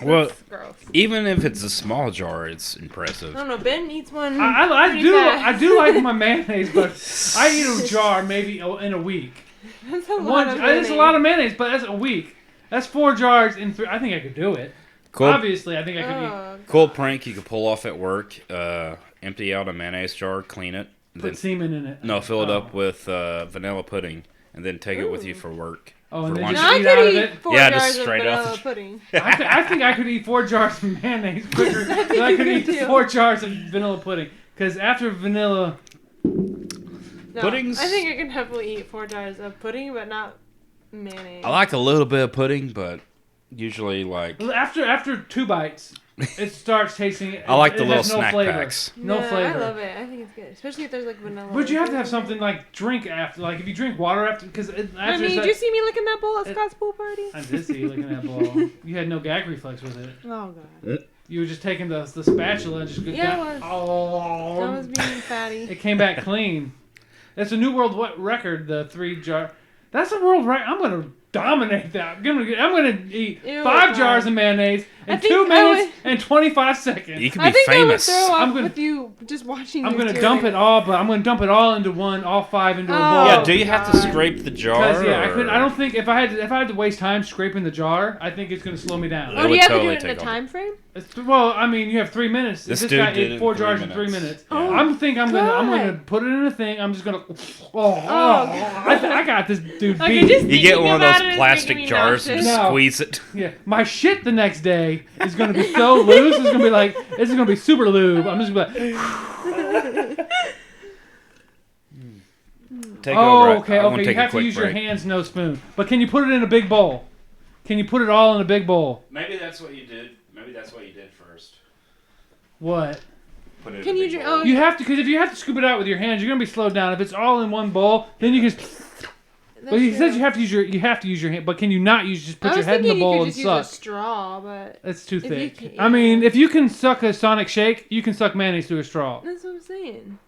B: Well,
C: That's gross.
B: even if it's a small jar, it's impressive.
C: I don't know. Ben eats one.
A: I do like my mayonnaise, but I eat a jar maybe in a week.
C: That's a lot of
A: It's a lot of mayonnaise, but that's a week. That's 4 jars in 3. I think I could do it.
B: Cool.
A: Obviously, I think I could eat.
B: Cool prank you could pull off at work. Empty out a mayonnaise jar, clean it.
A: Put semen in it.
B: No, fill it up with vanilla pudding, and then take it with you for work.
A: Oh, and
B: for
A: then
B: lunch.
A: just eat out of it?
C: 4
B: Yeah,
C: jars
B: just straight
C: of
B: up.
C: vanilla pudding.
A: I think I could eat 4 jars of mayonnaise quicker than I could eat 4 jars of vanilla pudding. Because after vanilla...
C: No,
B: Puddings-
C: I think I can definitely eat 4 jars of pudding, but not mayonnaise.
B: I like a little bit of pudding, but usually like...
A: After 2 bites, it starts tasting...
B: I like the
A: it
B: little
A: has no
B: snack
A: flavor.
B: packs.
A: No flavor.
C: I love it. I think it's good. Especially if there's like vanilla.
A: But you have to have something like drink after. Like if you drink water after... Because
C: I mean, did you see me licking that bowl at Scott's pool party?
A: I did see you licking that bowl. You had no gag reflex with it.
C: Oh, God.
A: You were just taking the spatula and just...
C: Yeah, I was.
A: Oh.
C: I was being fatty.
A: It came back clean. That's a new world record, the 3 jar... That's a world record. I'm going to dominate that. I'm gonna eat 5 jars of mayonnaise in 2 minutes and 25 seconds.
B: You could be famous.
C: I would throw up with you just watching.
A: I'm gonna dump it all, but I'm gonna dump it all into all 5 into a bowl.
B: Yeah, do you have to scrape the jar?
A: Because I don't think if I had to waste time scraping the jar, I think it's gonna slow me down.
C: Oh, do you have to do it in a time frame?
A: Well, I mean, you have 3 minutes.
B: This
A: guy
B: dude
A: ate 4 jars in 3 minutes.
C: Oh,
A: I'm gonna put it in a thing. I'm just gonna. I got this dude beat.
B: You get one of those plastic jars and just squeeze it.
A: Yeah, my shit the next day is gonna be so loose. It's gonna be like this is gonna be super lube. I'm just gonna be like. Okay. You have to use your hands, no spoon. But can you put it in a big bowl? Can you put it all in a big bowl?
B: Maybe that's what you did. Maybe that's what you did first.
A: What?
B: Put it
C: Can
B: in a
C: you
B: big
C: drink?
B: bowl.
C: Oh,
A: You have to, because if you have to scoop it out with your hands, you're gonna be slowed down. If it's all in one bowl, then you can. Well, he says you have to use your hand, but can you not just put your head in the bowl and suck?
C: You could just use a straw, but
A: it's too thick.
C: Yeah.
A: I mean, if you can suck a Sonic Shake, you can suck mayonnaise through a straw.
C: That's what I'm saying.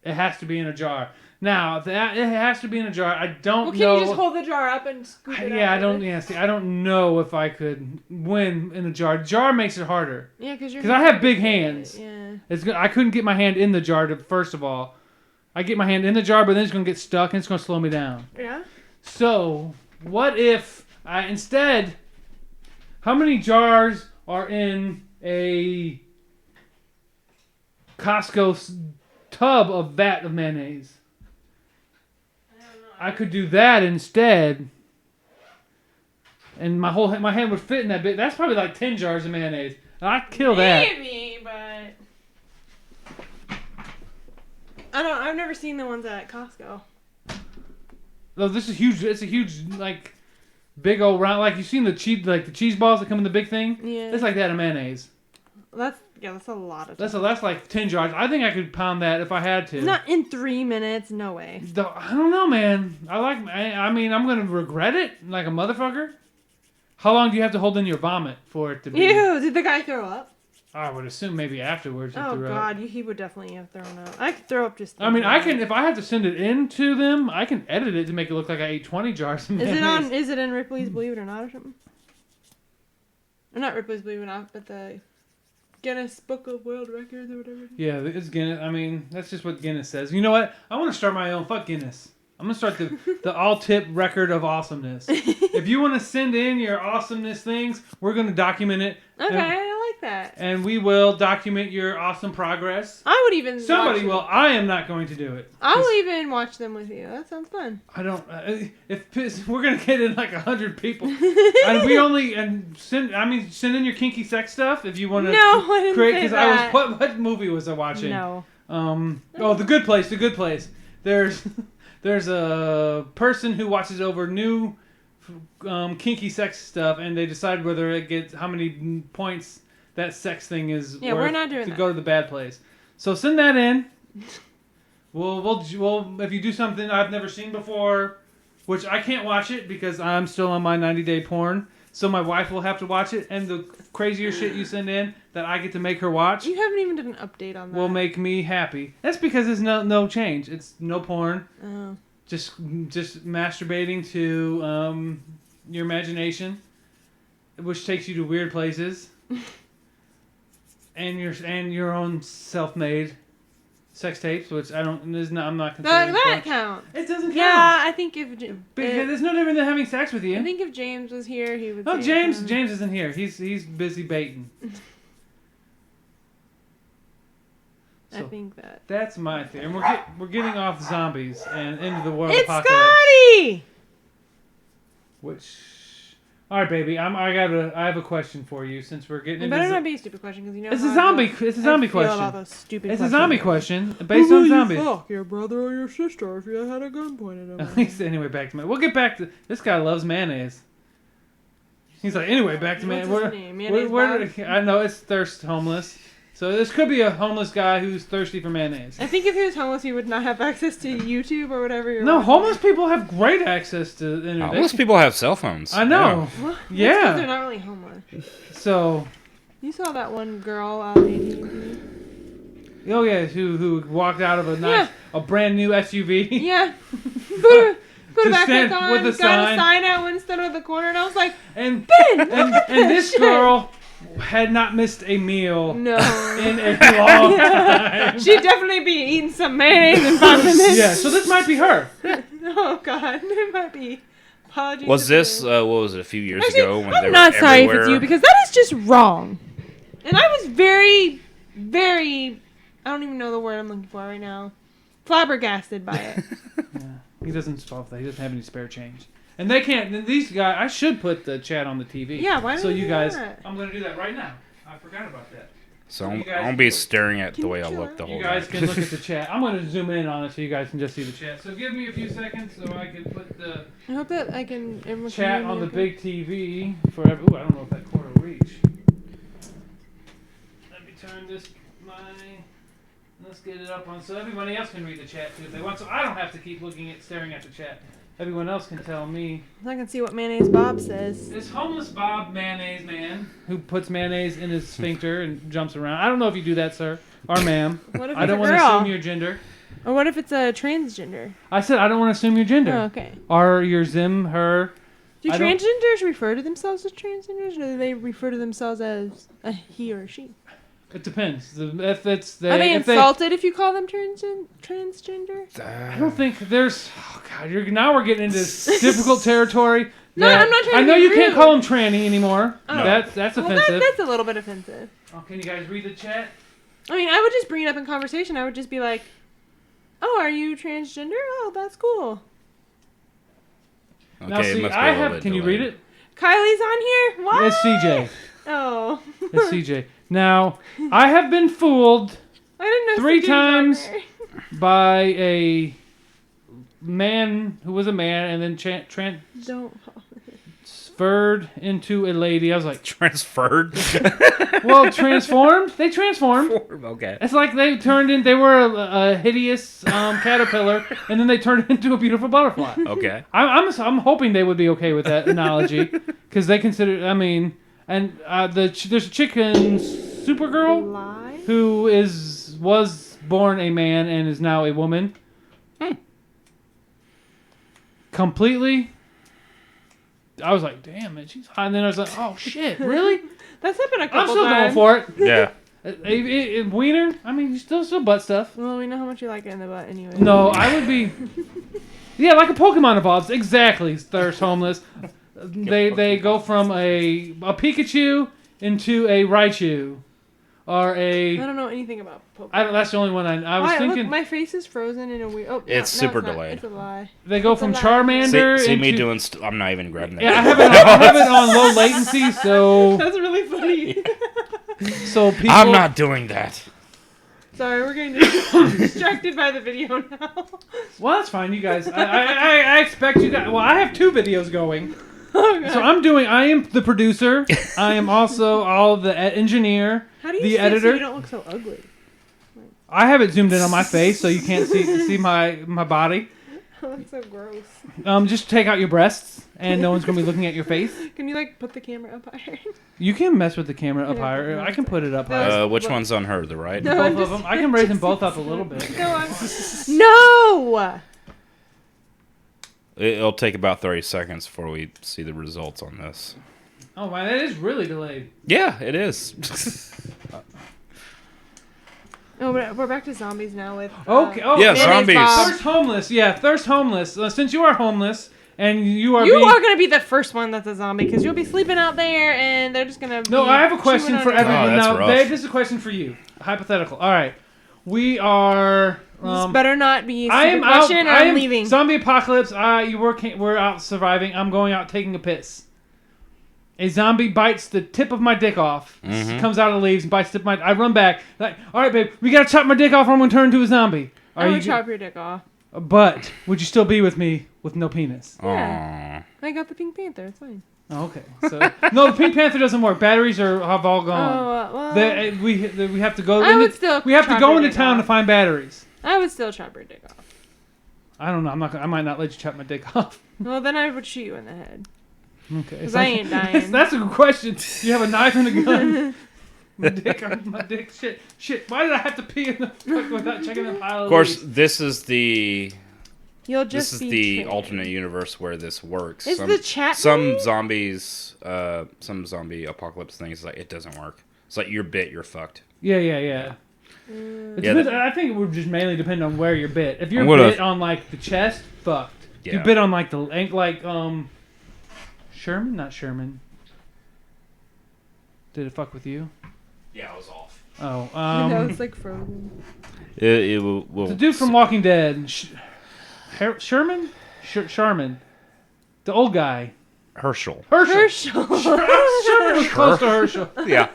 A: It has to be in a jar. Now, it has to be in a jar. I don't know.
C: Well, can you just hold the jar up and scoop it out?
A: Yeah, I don't. Yeah, see, I don't know if I could win in a jar. Jar makes it harder.
C: Yeah, because
A: I have big hands.
C: Yeah.
A: I couldn't get my hand in the jar. First of all, I get my hand in the jar, but then it's gonna get stuck and it's gonna slow me down.
C: Yeah.
A: So, what if I instead? How many jars are in a Costco tub of vat of mayonnaise? I could do that instead, and my hand would fit in that bit. That's probably like 10 jars of mayonnaise. I'd kill that.
C: Maybe, but I don't. I've never seen the ones at Costco.
A: No, this is huge. It's a huge, like, big old round. Like you've seen the cheese balls that come in the big thing.
C: Yeah.
A: It's like that in mayonnaise.
C: That's a lot of.
A: That's like 10 jars. I think I could pound that if I had to.
C: Not in 3 minutes. No way.
A: I don't know, man. I mean, I'm gonna regret it like a motherfucker. How long do you have to hold in your vomit for it to be?
C: Ew! Did the guy throw up?
A: I would assume maybe afterwards.
C: Oh God, he would definitely have thrown up. I could throw up just.
A: I mean, I can if I have to send it in to them, I can edit it to make it look like I ate 20 jars. Of mayonnaise.
C: Is it in Ripley's Believe It or Not or something? Or not Ripley's Believe It or Not, but the Guinness Book of World Records or whatever.
A: Yeah, it's Guinness. I mean, that's just what Guinness says. You know what? I want to start my own. Fuck Guinness. I'm gonna start the all-tip record of awesomeness. If you want to send in your awesomeness things, we're gonna document it.
C: Okay, I like that.
A: And we will document your awesome progress.
C: I would even.
A: Somebody will. I am not going to do it.
C: I will even watch them with you. That sounds fun.
A: I don't. If we're gonna get in like 100 people, and we only send in your kinky sex stuff if you want to.
C: No, I didn't
A: create.
C: say
A: Because
C: that.
A: what movie was I watching?
C: No.
A: The Good Place. The Good Place. There's a person who watches over new kinky sex stuff, and they decide whether it gets how many points that sex thing is.
C: Yeah,
A: worth
C: we're not doing
A: to
C: that.
A: go to the bad place. So send that in. We'll if you do something I've never seen before, which I can't watch it because I'm still on my 90-day porn. So my wife will have to watch it, and the crazier shit you send in that I get to make her watch.
C: You haven't even done an update on that.
A: Will make me happy. That's because there's no change. It's no porn.
C: Oh.
A: Just masturbating to your imagination, which takes you to weird places, and your own self-made sex tapes, which I'm not considering.
C: That counts.
A: It doesn't count.
C: Yeah, I think if
A: Because it's no different than having sex with you.
C: I think if James was here, he would.
A: Oh,
C: say
A: James
C: something.
A: James isn't here. He's busy baiting.
C: I think that.
A: That's my theory. And we're getting off zombies and into the world
C: It's
A: apocalypse.
C: Scotty.
A: Which, all right, baby. I have a question for you since we're getting
C: It
A: into.
C: better not be a stupid question because you know.
A: It's
C: how
A: a
C: I
A: zombie.
C: feel-
A: It's a zombie
C: I feel
A: question.
C: about those stupid
A: It's a
C: questions.
A: zombie question based on zombies.
C: Fuck your brother or your sister if you had a gun pointed at them.
A: Anyway, back to we'll get back to this guy loves mayonnaise. He's like, anyway, back to
C: What's
A: mayonnaise.
C: his name? Mayonnaise Bob?
A: I know it's thirst homeless. So this could be a homeless guy who's thirsty for mayonnaise.
C: I think if he was homeless, he would not have access to YouTube or whatever. You're
A: No,
C: watching.
A: homeless people have great access to the internet.
B: Most people have cell phones.
A: I know.
C: What? That's 'cause
A: Yeah.
C: they're not really homeless.
A: So,
C: You saw that one girl out in AT&T?
A: oh yeah, who walked out of a brand new SUV.
C: Yeah. Put a
A: To stand
C: backpack on,
A: with the
C: got
A: sign.
C: a sign out instead of the corner, and I was like,
A: And
C: Ben,
A: and this
C: shit.
A: girl had not missed a meal
C: no.
A: in a long time.
C: She'd definitely be eating some mayonnaise in 5 minutes.
A: Yeah, so this might be her.
C: Oh, God. It might be. Apologies.
B: Was
C: if
B: this,
C: it
B: what was it, a few years
C: Actually,
B: ago when they
C: I'm
B: were
C: not sorry if it's
B: everywhere?
C: you because that is just wrong. And I was very, very, I don't even know the word I'm looking for right now, flabbergasted by it.
A: Yeah, he doesn't solve that. He doesn't have any spare change. And they can't. These guys. I should put the chat on the TV.
C: Yeah, why
A: So
C: don't
A: you
C: do
A: guys.
C: that?
A: I'm gonna do that right now. I forgot about that.
B: So
A: You
B: I'm
A: guys-
B: gonna be staring at
C: Can
B: the
C: you
B: way I
C: chill
B: look
C: out?
B: the whole
A: You guys
B: time.
A: can look at the chat. I'm gonna zoom in on it so you guys can just see the chat. So give me a few seconds so I can put the
C: I hope that I can. everyone can
A: chat
C: hear me
A: on the
C: okay.
A: big TV for every. Ooh, I don't know if that cord will reach. Let me turn this. Let's get it up on so everybody else can read the chat too if they want. So I don't have to keep staring at the chat. Everyone else can tell me.
C: I can see what Mayonnaise Bob says.
A: This homeless Bob Mayonnaise Man who puts mayonnaise in his sphincter and jumps around. I don't know if you do that, sir. Or ma'am.
C: What if
A: I don't
C: it's a
A: want to
C: girl?
A: assume your gender.
C: Or what if it's a transgender?
A: I said I don't want to assume your gender.
C: Oh, okay.
A: Or your Zim, her.
C: Do
A: I don't-
C: transgenders refer to themselves as transgenders, or do they refer to themselves as a he or she?
A: It depends. If it's
C: Are they
A: if
C: insulted if you call them transgender?
A: I don't think there's. Oh God, now we're getting into difficult territory.
C: No, I'm not trying
A: I
C: to
A: know
C: be
A: you can't
C: rude.
A: call them tranny anymore.
C: Oh.
B: No.
A: That's
C: Well,
A: offensive.
C: that's a little bit offensive.
A: Oh, can you guys read the chat?
C: I mean, I would just bring it up in conversation. I would just be like, "Oh, are you transgender? Oh, that's cool."
B: Okay,
A: Now
B: it
A: see,
B: must be
A: I
B: a little
A: have.
B: bit
A: Can you read
B: delayed.
A: it?
C: Kylie's on here. What?
A: It's CJ.
C: Oh.
A: It's CJ. Now I have been fooled
C: I didn't know
A: 3
C: CJ was on
A: times.
C: there.
A: by a man who was a man and then
C: Don't.
A: transferred into a lady. I was like,
B: Transferred?
A: well, transformed? They transformed.
B: Okay.
A: It's like they turned in, they were a hideous caterpillar and then they turned into a beautiful butterfly.
B: Okay.
A: I'm hoping they would be okay with that analogy because they consider, I mean, and there's a chick in Supergirl
C: Lie?
A: who was born a man and is now a woman. Completely. I was like, damn, man, she's hot. And then I was like, oh, shit, really?
C: That's happened a
A: I'm
C: couple
A: still going
C: times.
A: for it.
B: Yeah.
A: Wiener? I mean, you still butt stuff.
C: Well, we know how much you like it in the butt anyway.
A: No, I would be... Yeah, like a Pokemon evolves. Exactly, Thirst Homeless. They go from a Pikachu into a Raichu. Or
C: I don't know anything about Pokemon.
A: that's the only one I was
C: Why,
A: thinking.
C: Look, my face is frozen in a weird... Oh,
B: It's super
C: not.
B: delayed.
C: It's a lie.
A: They go
C: It's
A: from
C: a lie.
A: Charmander
B: See me
A: into...
B: doing... I'm not even grabbing that.
A: Yeah, I have it on low latency, so
C: That's really funny.
A: people.
B: I'm not doing that.
C: Sorry, we're getting distracted by the video now.
A: Well, that's fine, you guys. I expect you guys. Well, I have 2 videos going,
C: Oh, God.
A: so I am the producer. I am also the engineer,
C: How do you
A: the
C: sit
A: editor.
C: so you don't look so ugly?
A: I have it zoomed in on my face, so you can't see my body.
C: That's so gross.
A: Just take out your breasts, and no one's gonna be looking at your face.
C: Can you put the camera up higher?
A: You can mess with the camera up
C: Yeah,
A: higher.
C: no,
A: I can put it up
C: No,
A: higher.
B: Which one's on her? The right?
C: No.
A: Both
C: I'm
A: of them. I can raise them both up a little bit.
C: No!
B: It'll take about 30 seconds before we see the results on this.
A: Oh man, that is really delayed.
B: Yeah, it is.
C: Oh, we're back to zombies now with...
A: Okay. Oh,
B: Yeah,
C: Mayonnaise
B: zombies.
C: Bob.
A: Thirst homeless. Yeah, thirst homeless. Since you are homeless and you are
C: You
A: being...
C: are going to be the first one that's a zombie because you'll be sleeping out there and they're just going to
A: No, I have a question for everyone.
B: that's
A: Now,
B: rough.
A: Babe, this is a question for you. Hypothetical. All right. We are...
C: This better not be a
A: I am
C: stupid
A: out.
C: question or
A: I
C: I'm
A: am
C: leaving.
A: zombie apocalypse. We're out surviving. I'm going out taking a piss. A zombie bites the tip of my dick off.
B: Mhm.
A: Comes out of the leaves and bites the tip of my... I run back. Like, all right, babe, we got to chop my dick off or I'm going to turn into a zombie.
C: I would chop your dick off.
A: But would you still be with me with no penis?
C: Yeah.
B: Aw.
C: I got the Pink Panther. It's fine.
A: Oh, okay. So no, the Pink Panther doesn't work. Batteries have all gone.
C: Oh, well...
A: We have to go.
C: I would still
A: We have to
C: chop
A: go
C: your
A: into
C: dick
A: town to
C: off.
A: find batteries.
C: I would still chop your dick off.
A: I don't know. I might not let you chop my dick off.
C: Well, then I would shoot you in the head.
A: Okay.
C: Because I ain't dying.
A: That's a good question. You have a knife and a gun. my dick. Shit. Why did I have to pee in the fuck without checking the pile of
B: Of course,
A: leaves?
B: this is the
C: You'll just be
B: the
C: trained.
B: alternate universe where this works.
C: Is the chat
B: some
C: me?
B: zombies, some zombie apocalypse things like it doesn't work. It's like you're bit, you're fucked.
A: Yeah.
B: Yeah,
A: I think it would just mainly depend on where you're bit. If you're
B: I'm gonna-
A: bit on like the chest, fucked. If you
B: Yeah.
A: bit on like the Sherman, not Sherman. Did it fuck with you?
B: Yeah, I was off.
A: Oh,
C: No, it's like frozen.
B: It will
A: the dude from Walking Dead, Sherman, Sharman, the old guy.
B: Herschel.
A: Herschel. Sherman was close to Herschel.
B: Yeah.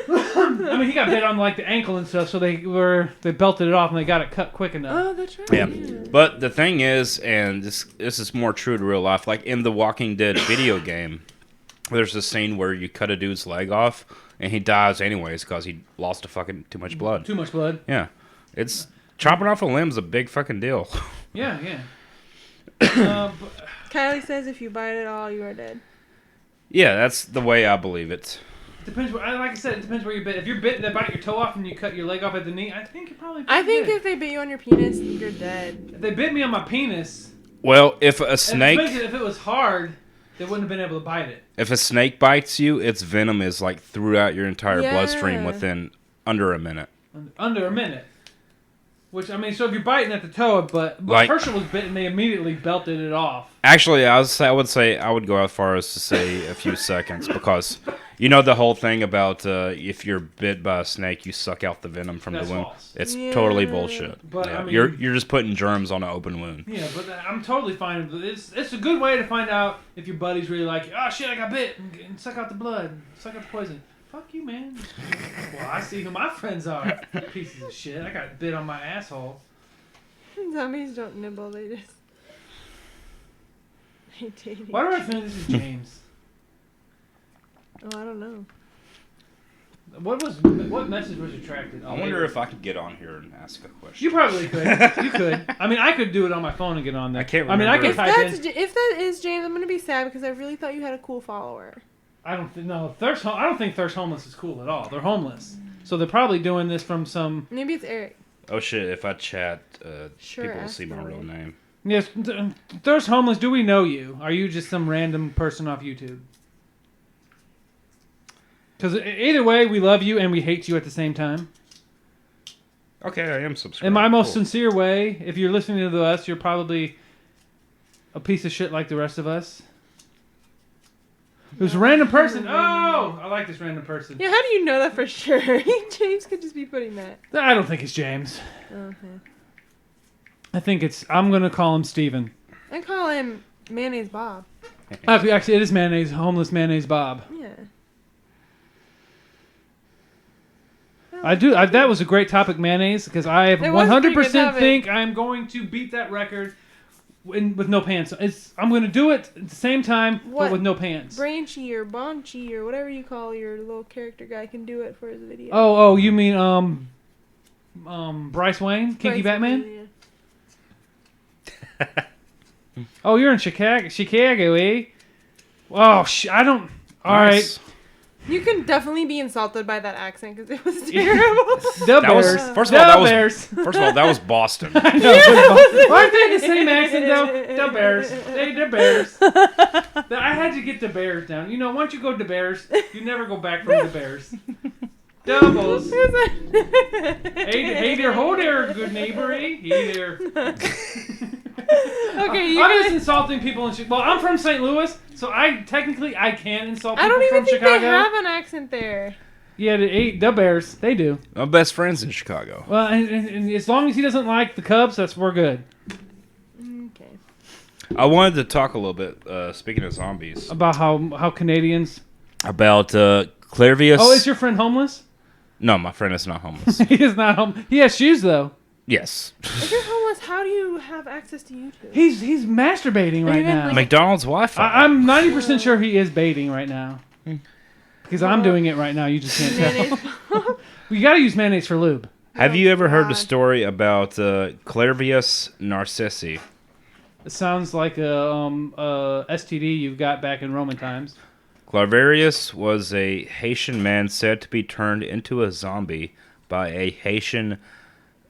A: I mean, he got bit on like the ankle and stuff, so they belted it off and they got it cut quick enough.
C: Oh, that's right.
B: Yeah. But the thing is, and this is more true to real life, like in the Walking Dead video game, there's a scene where you cut a dude's leg off and he dies anyways because he lost too much blood.
A: Too much blood.
B: Yeah, it's chopping off a limb's a big fucking deal.
A: Yeah.
C: Kylie says if you bite it all, you are dead.
B: Yeah, that's the way I believe it.
A: Depends. Like I said, it depends where you're bit. If you're bit, they bite your toe off and you cut your leg off at the knee. I think you're probably.
C: I think
A: dead.
C: if they bit you on your penis, you're dead.
A: If they bit me on my penis.
B: Well, if a snake,
A: if it was hard, they wouldn't have been able to bite it.
B: if a snake bites you, its venom is like throughout your entire bloodstream within under a minute.
A: Under a minute. Which, I mean, so if you're biting at the toe, but
B: Like-
A: Herschel was bitten, they immediately belted it off.
B: Actually, I would say I would go as far as to say a few seconds because you know the whole thing about if you're bit by a snake, you suck out the venom from
A: That's
B: the wound.
A: false.
B: It's
C: Yeah.
B: totally bullshit.
A: But,
B: Yeah,
A: I mean-
B: you're just putting germs on an open wound.
A: Yeah, but I'm totally fine with it. It's a good way to find out if your buddy's really like, oh shit, I got bit, and suck out the blood, suck out the poison. Fuck you, man. Well, I see who my friends are. Pieces of shit. I got bit on my asshole.
C: Zombies don't nibble, they just... They take
A: Why do I think this is James?
C: Oh, I don't know.
A: What message was retracted?
B: I wonder if I could get on here and ask a question.
A: You probably could. You could. I mean, I could do it on my phone and get on there.
B: I can't
A: I mean, I
B: remember.
A: could
C: If
A: type in.
C: if that is James, I'm gonna be sad because I really thought you had a cool follower.
A: I don't think I don't think Thirst Homeless is cool at all. They're homeless, so they're probably doing this from some.
C: Maybe it's Eric.
B: Oh shit! If I chat,
C: Sure,
B: people will
C: ask
B: see my
C: them.
B: real name.
A: Yes, Thirst Homeless. Do we know you? Are you just some random person off YouTube? Because either way, we love you and we hate you at the same time.
B: Okay, I am subscribed.
A: In my most
B: Cool.
A: sincere way, if you're listening to us, you're probably a piece of shit like the rest of us. There's a random person. Oh, I like this random person.
C: Yeah, how do you know that for sure? James could just be putting that.
A: I don't think it's James.
C: Okay.
A: I think it's. I'm gonna call him Steven.
C: I call him Mayonnaise Bob.
A: Actually, it is mayonnaise. Homeless mayonnaise Bob.
C: Yeah.
A: That was a great topic, mayonnaise, because I
C: It was a pretty good
A: 100%
C: topic.
A: think I'm going to beat that record with no pants. I'm going to do it at the same time,
C: What?
A: but with no pants.
C: Branchy or Bonchy or whatever you call your little character guy can do it for his video.
A: Oh, you mean Bryce Wayne, Kinky
C: Bryce
A: Batman?
C: Wayne,
A: Oh, you're in Chicago, eh? Oh, I don't. All right.
B: Nice.
C: yeah. You can definitely be insulted by that accent because it was terrible.
A: The
B: That was
A: Bears.
B: first of all that was
A: Bears.
B: first of all that was Boston.
A: I know. Aren't they the same accent though? The Bears. The Bears. I had to get the Bears down. You know, once you go to Bears, you never go back from the Bears. Doubles. Hey there, ho there, good neighbor. Hey there.
C: Okay, you
A: I'm
C: guys.
A: just insulting people in Chicago. Well, I'm from St. Louis, so I can insult people
C: I don't even
A: from
C: think
A: Chicago.
C: they have an accent there.
A: Yeah, the Bears, they do.
B: My best friends in Chicago.
A: Well, and as long as he doesn't like the Cubs, we're good.
C: Okay.
B: I wanted to talk a little bit. Speaking of zombies,
A: About how Canadians.
B: about Clairvius.
A: Oh, is your friend homeless?
B: No, my friend is not homeless.
A: He is not home. He has shoes though.
B: Yes.
C: If you're homeless, how do you have access to YouTube?
A: He's masturbating right
C: Even,
A: now.
C: like-
B: McDonald's Wi-Fi.
A: I'm 90% sure he is baiting right now. Because I'm doing it right now. You just can't tell.
C: Mayonnaise.
A: You got to use mayonnaise for lube.
B: Have you ever heard the
C: God.
B: story about Clairvius narcissi?
A: It sounds like a STD you've got back in Roman times.
B: Clairvius was a Haitian man said to be turned into a zombie by a Haitian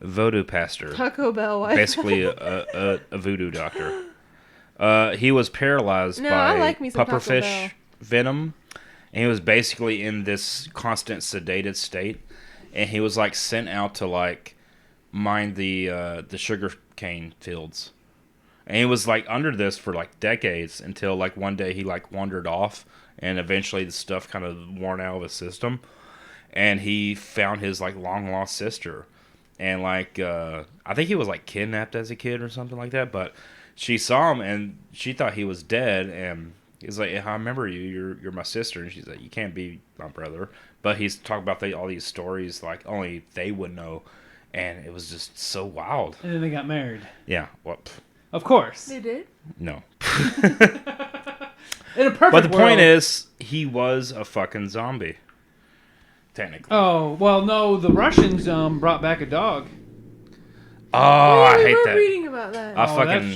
B: voodoo pastor.
C: Taco Bell wife.
B: Basically a voodoo doctor. He was paralyzed
C: No, I
B: by
C: like me some Taco Bell.
B: pufferfish venom, and he was basically in this constant sedated state. And he was like sent out to like mine the sugar cane fields, and he was like under this for like decades until like one day he like wandered off, and eventually the stuff kind of worn out of his system, and he found his like long lost sister. And like I think he was like kidnapped as a kid or something like that, but she saw him and she thought he was dead, and he's like, I remember you, you're my sister. And she's like, you can't be my brother. But he's talking about all these stories like only they would know, and it was just so wild.
A: And then they got married.
B: Yeah, well,
A: Of course.
C: They did?
B: no.
A: In a perfect
B: But the point
A: world-
B: is, he was a fucking zombie. technically.
A: Oh well, no. The Russians brought back a dog.
B: Oh, I
C: we
B: hate
C: were
B: that.
C: reading about that.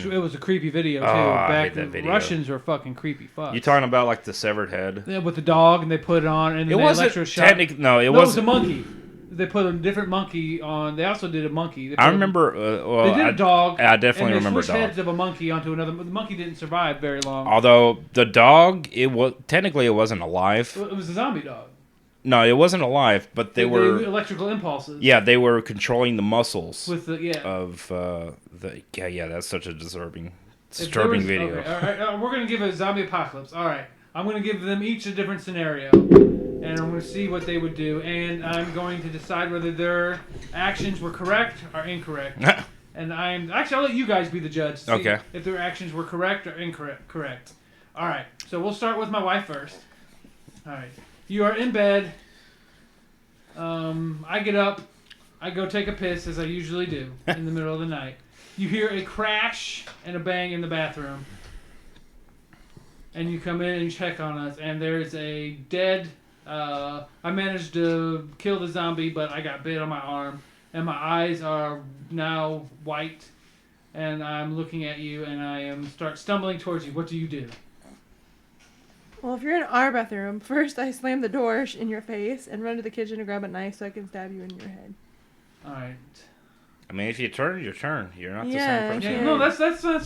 A: It was a creepy video too.
B: I hate that video.
A: Russians were fucking creepy fucks.
B: You talking about like the severed head?
A: Yeah, with the dog, and they put it on, and then
B: It
A: they
B: wasn't
A: electroshock.
B: No, it
A: It was
B: was
A: a monkey. They put a different monkey on. They also did a monkey.
B: I remember.
A: They did a dog.
B: I definitely
A: and they
B: remember
A: switched
B: dog.
A: heads of a monkey onto another. The monkey didn't survive very long.
B: Although the dog, it wasn't alive.
A: It was a zombie dog.
B: No, it wasn't alive, but they were
A: electrical impulses.
B: Yeah, they were controlling the muscles
A: With the
B: of the That's such a disturbing
A: If
B: video.
A: Okay, all right, we're gonna give a zombie apocalypse. All right, I'm gonna give them each a different scenario, and I'm gonna see what they would do, and I'm going to decide whether their actions were correct or incorrect. And I'll let you guys be the judge. To see if their actions were correct or incorrect. Correct. All right. So we'll start with my wife first. All right. You are in bed. I get up. I go take a piss, as I usually do, in the middle of the night. You hear a crash and a bang in the bathroom. And you come in and check on us, and there's a dead... I managed to kill the zombie, but I got bit on my arm. And my eyes are now white. And I'm looking at you, and I start stumbling towards you. What do you do?
C: Well, if you're in our bathroom, first I slam the door in your face and run to the kitchen to grab a knife so I can stab you in your head.
A: All right.
B: I mean, if you turn, you turn. You're not the
C: Yeah,
B: same person.
A: Yeah, no, that's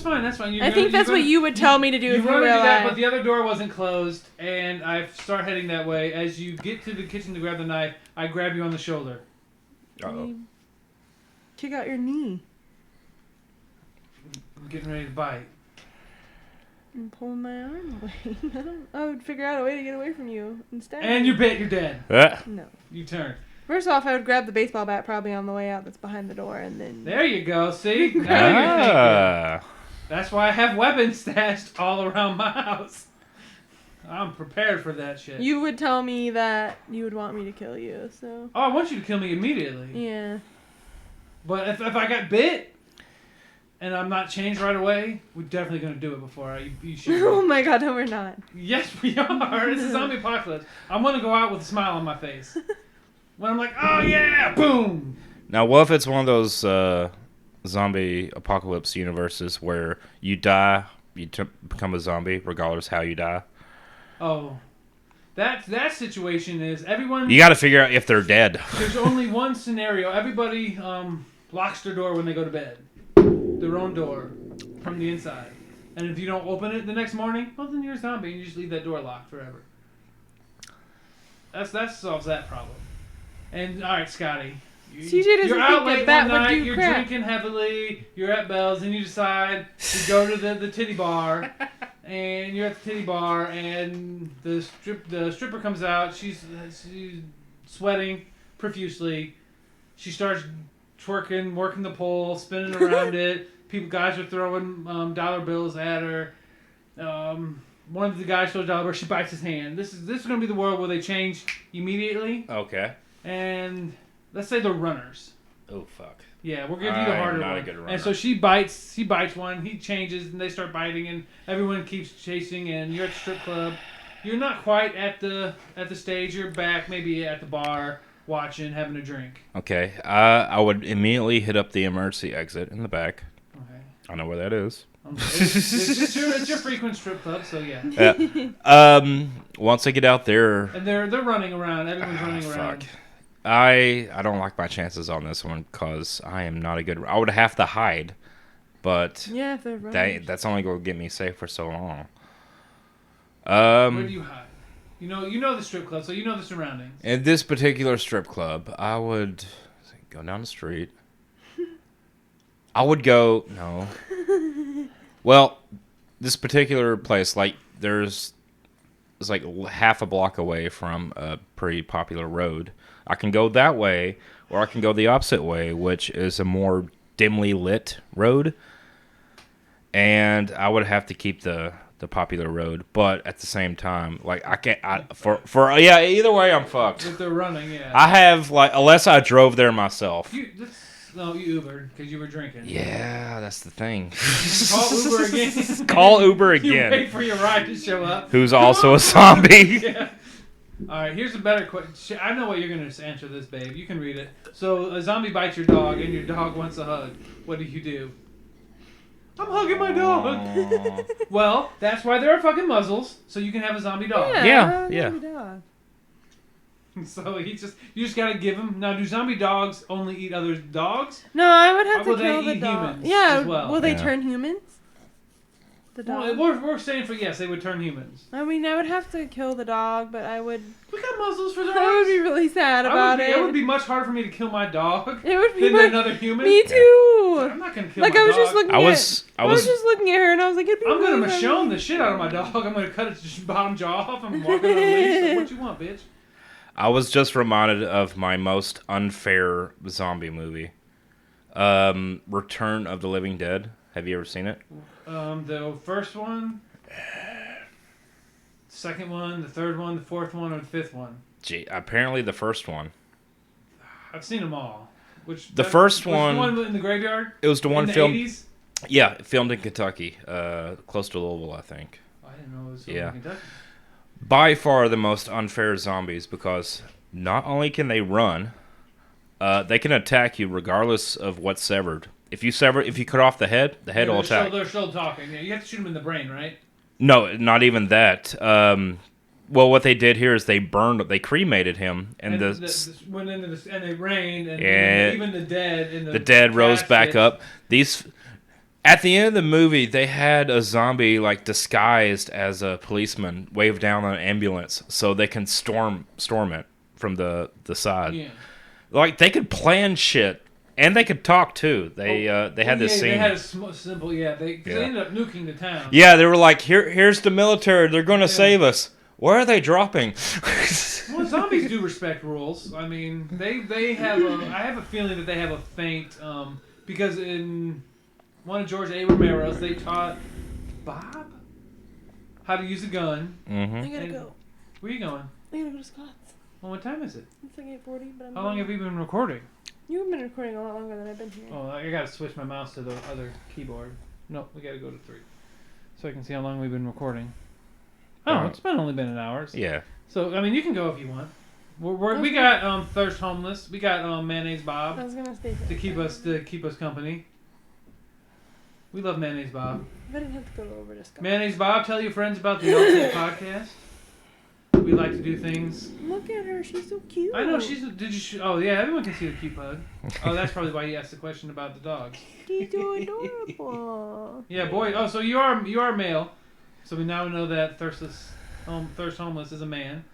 A: fine. That's fine.
C: I think that's what you would tell me to do
A: You
C: if you
A: run
C: were
A: into that,
C: alive.
A: but the other door wasn't closed, and I start heading that way. As you get to the kitchen to grab the knife, I grab you on the shoulder.
B: Uh-oh.
C: Kick out your knee.
A: I'm getting ready to bite.
C: And pull my arm away. I would figure out a way to get away from you instead.
A: And you're bit. You're dead.
C: No.
A: You turn.
C: First off, I would grab the baseball bat probably on the way out that's behind the door, and then...
A: There you go. See? Now you're thinking.
B: Ah.
A: That's why I have weapons stashed all around my house. I'm prepared for that shit.
C: You would tell me that you would want me to kill you, so...
A: Oh, I want you to kill me immediately.
C: Yeah.
A: But if I got bit and I'm not changed right away, we're definitely going to do it before you shoot
C: Oh
A: me.
C: my god, no we're not.
A: Yes, we are. It's a zombie apocalypse. I'm going to go out with a smile on my face. When I'm like, oh yeah, boom.
B: Now, what if it's one of those zombie apocalypse universes where you die, you become a zombie, regardless how you die?
A: Oh. That situation is everyone...
B: You got to figure out if they're dead.
A: There's only one scenario. Everybody locks their door when they go to bed. Their own door from the inside. And if you don't open it the next morning, well, then you're a zombie and you just leave that door locked forever. That solves that problem. And, alright, Scotty.
C: CJ doesn't
A: You're out
C: think
A: late
C: that
A: one
C: would
A: night,
C: do
A: you're
C: crap.
A: drinking heavily, you're at Bell's, and you decide to go to the titty bar. And you're at the titty bar, and the stripper comes out. She's sweating profusely. She starts twerking, working the pole, spinning around it. Guys are throwing dollar bills at her. One of the guys throws a dollar bill. She bites his hand. This is going to be the world where they change immediately.
B: Okay.
A: And let's say they're runners.
B: Oh, fuck.
A: Yeah, we'll give you the harder
B: not
A: one.
B: a good runner.
A: And so she bites one, he changes, and they start biting, and everyone keeps chasing, and you're at the strip club. You're not quite at the stage, you're back, maybe at the bar, watching, having a drink.
B: Okay. I would immediately hit up the emergency exit in the back.
A: Okay.
B: I know where that is.
A: It's your frequent strip club, so yeah.
B: Once I get out there...
A: And they're running around, everyone's running around.
B: Fuck. I don't like my chances on this one because I am not a good... I would have to hide, but
C: Yeah, if they're runners.
B: that's only going to get me safe for so long.
A: Where do you hide? You know the strip club, so you know the surroundings.
B: In this particular strip club, I would go down the street. I would go... No. Well, this particular place, like, it's like half a block away from a pretty popular road. I can go that way, or I can go the opposite way, which is a more dimly lit road. And I would have to keep the popular road, but at the same time, like I can't. Either way, I'm fucked.
A: If they're running, yeah.
B: I have unless I drove there myself.
A: You Ubered because you were drinking.
B: Yeah, that's the thing.
A: Call Uber again.
B: Call Uber
A: You
B: again.
A: wait for your ride to show up.
B: Who's also a zombie.
A: Yeah. All right, here's a better question. I know what you're going to answer this, babe. You can read it. So a zombie bites your dog, and your dog wants a hug. What do? I'm hugging my dog. Well, that's why there are fucking muzzles, so you can have a zombie dog.
B: Yeah.
C: Zombie dog.
A: So you just gotta give him. Now, do zombie dogs only eat other dogs?
C: No, I would have
A: Or will
C: to
A: they
C: kill the
A: eat
C: dog.
A: humans
C: Yeah,
A: as well?
C: will they
B: Yeah.
C: turn humans? The dog.
A: Well, we're saying for yes, they would turn humans.
C: I mean, I would have to kill the dog, but I would.
A: We got muzzles for dogs.
C: I would be really sad about it.
A: It would be much harder for me to kill my dog
C: It would be
A: than
C: much-
A: another human.
C: Me too.
A: I'm not gonna kill
C: Like
A: my
C: I was
A: dog.
C: just looking
B: I
C: at.
B: was
C: I was just looking at her, and I was like, it'd be
A: I'm gonna
C: really
A: Michonne
C: funny.
A: the shit out of my dog. I'm gonna cut its bottom jaw off. I'm walking on a leash. Like, what you want, bitch?
B: I was just reminded of my most unfair zombie movie. Return of the Living Dead. Have you ever seen it?
A: The first one, second one, the third one, the fourth one, or the fifth one.
B: Gee, apparently the first one.
A: I've seen them all. Which
B: The first
A: was
B: one-
A: the one in the graveyard.
B: It was the one
A: in the
B: filmed.
A: 80s?
B: Yeah, filmed in Kentucky, close to Louisville, I think.
A: I didn't know it was
B: Yeah.
A: in Kentucky.
B: By far the most unfair zombies because not only can they run, they can attack you regardless of what's severed. If you cut off the head will
A: they're
B: attack.
A: they're still talking. Yeah, you have to shoot them in the brain, right?
B: No, not even that. Well, what they did here is they cremated him, and
A: went into and they rained, and
B: Yeah.
A: even the dead in
B: the dead rose back
A: casket.
B: up. At the end of the movie, they had a zombie like disguised as a policeman wave down an ambulance so they can storm it from the side.
A: Yeah.
B: Like they could plan shit and they could talk too. They had this scene.
A: They had a simple. Yeah, they ended up nuking the town.
B: Yeah, they were like, here's the military. They're going to save us. Where are they dropping?
A: Well, zombies do respect rules. I mean, they have. I have a feeling that they have a feint because in one of George A. Romero's, they taught Bob how to use a gun.
B: Mm-hmm.
C: I gotta go.
A: Where are you going?
C: I gotta go to Scott's.
A: Well, what time is it?
C: It's like 8:40, but I'm.
A: How long have you been recording?
C: You've been recording a lot longer than I've been here.
A: Oh, I gotta switch my mouse to the other keyboard. No, we gotta go to 3, so I can see how long we've been recording. Oh, it's only been an hour.
B: Yeah.
A: So I mean, you can go if you want. We got Thirst Homeless. We got Mayonnaise
C: I
A: Bob
C: was gonna stay for
A: to keep us company. We love Mayonnaise Bob.
C: I didn't have to go over to Scott's.
A: Mayonnaise Bob, tell your friends about the LT podcast. We like to do things.
C: Look at her, she's so cute.
A: I know she's. Oh yeah, everyone can see the cute pug. Oh, that's probably why you asked the question about the dog.
C: She's so adorable.
A: Yeah, boy. Oh, so you are male. So we now know that Thirst Homeless is a man.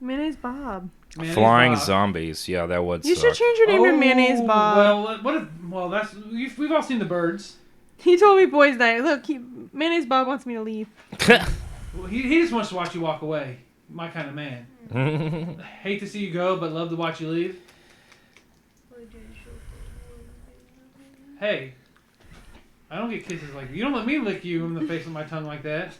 C: Mayonnaise Bob.
A: Mayonnaise
B: Flying
A: Bob.
B: zombies. Yeah, that would
C: You
B: suck.
C: should change your name to Mayonnaise Bob.
A: Well, that's we've all seen the birds.
C: He told me boys' night. Look, Mayonnaise Bob wants me to leave.
A: Well, he just wants to watch you walk away. My kind of man. Hate to see you go, but love to watch you leave. Hey, I don't get kisses like you. You don't let me lick you in the face with my tongue like that.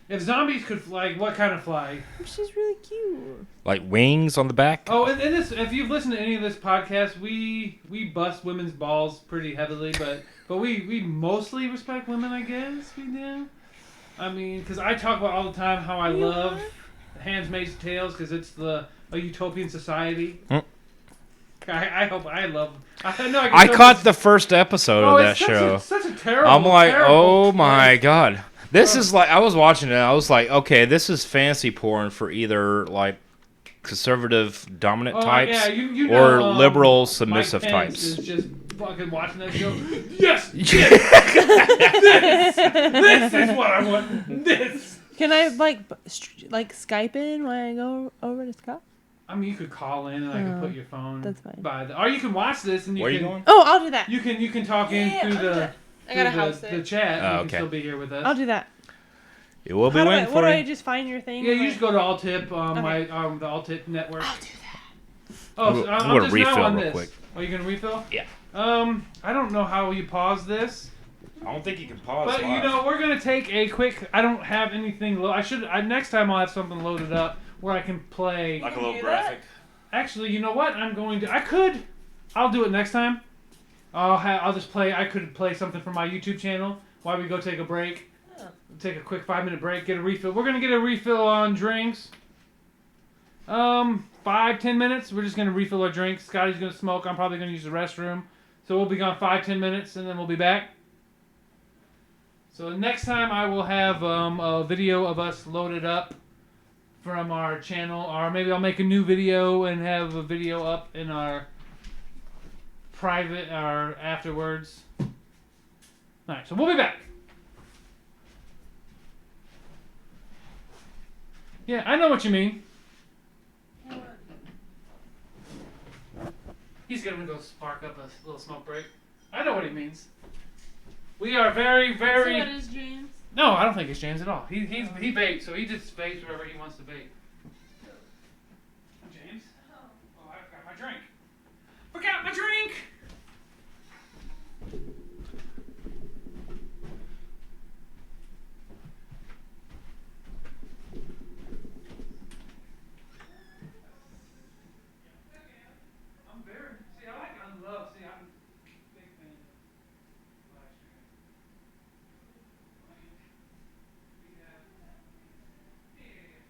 A: If zombies could fly, what kind of fly?
C: She's really cute.
B: Like wings on the back?
A: Oh, and this, if you've listened to any of this podcast, we bust women's balls pretty heavily, but we mostly respect women, I guess we do. I mean, because I talk about all the time how I love Handmaid's Tales because it's a utopian society. I hope I love. I
B: caught the first episode of that show.
A: It's such a terrible.
B: I'm like,
A: terrible
B: oh my
A: place.
B: god. This is like, I was watching it, I was like, okay, this is fancy porn for either like conservative dominant types
A: yeah, you
B: or
A: know,
B: liberal submissive
A: Mike Pence
B: types.
A: is just fucking watching that show. Yes, this is what I want. This.
C: Can I like Skype in when I go over to Scott?
A: I mean, you could call in and I can put your phone.
C: That's fine.
A: Or you can watch this and you
B: Where
A: can.
B: are you going?
C: Oh, I'll do that.
A: You can talk in through the.
C: I gotta
A: through
C: house
A: the
C: it.
A: chat.
B: Oh,
A: You
B: okay.
A: can still be here with us.
C: I'll do that.
B: It will be
C: How do
B: waiting
C: I,
B: for
C: what do
B: you.
C: I just find your thing?
A: Yeah, you just go to Alltip,
C: Okay.
A: the Alltip network.
C: I'll do that.
A: Oh,
B: We'll-
A: so I'm
B: we'll
A: just
B: refill
A: now on
B: real
A: this.
B: quick.
A: Are you gonna refill?
B: Yeah.
A: I don't know how you pause this,
B: I don't think you can pause.
A: but you know we're gonna take a quick. I don't have anything. Next time I'll have something loaded up where I can play.
B: like a
C: Can you
B: little
C: do
B: graphic.
C: that?
A: You know what? I'll do it next time. I'll just play. I could play something from my YouTube channel while we go take a break.
C: Oh.
A: Take a quick 5-minute break. Get a refill. We're gonna get a refill on drinks. 5-10 minutes. We're just gonna refill our drinks. Scotty's gonna smoke. I'm probably gonna use the restroom. So we'll be gone 5-10 minutes, and then we'll be back. So next time I will have a video of us loaded up from our channel, or maybe I'll make a new video and have a video up in our private or afterwards. All right, so we'll be back. Yeah, I know what you mean. He's gonna go spark up a little smoke break. I know what he means. We are very, very.
C: So what is James?
A: No, I don't think it's James at all. He vapes, so he just vapes wherever he wants to vape. James? Oh, I forgot my drink. Forgot my drink! I'm very. See, I like unloved. See, I'm a big fan of live streaming. We have. Yeah.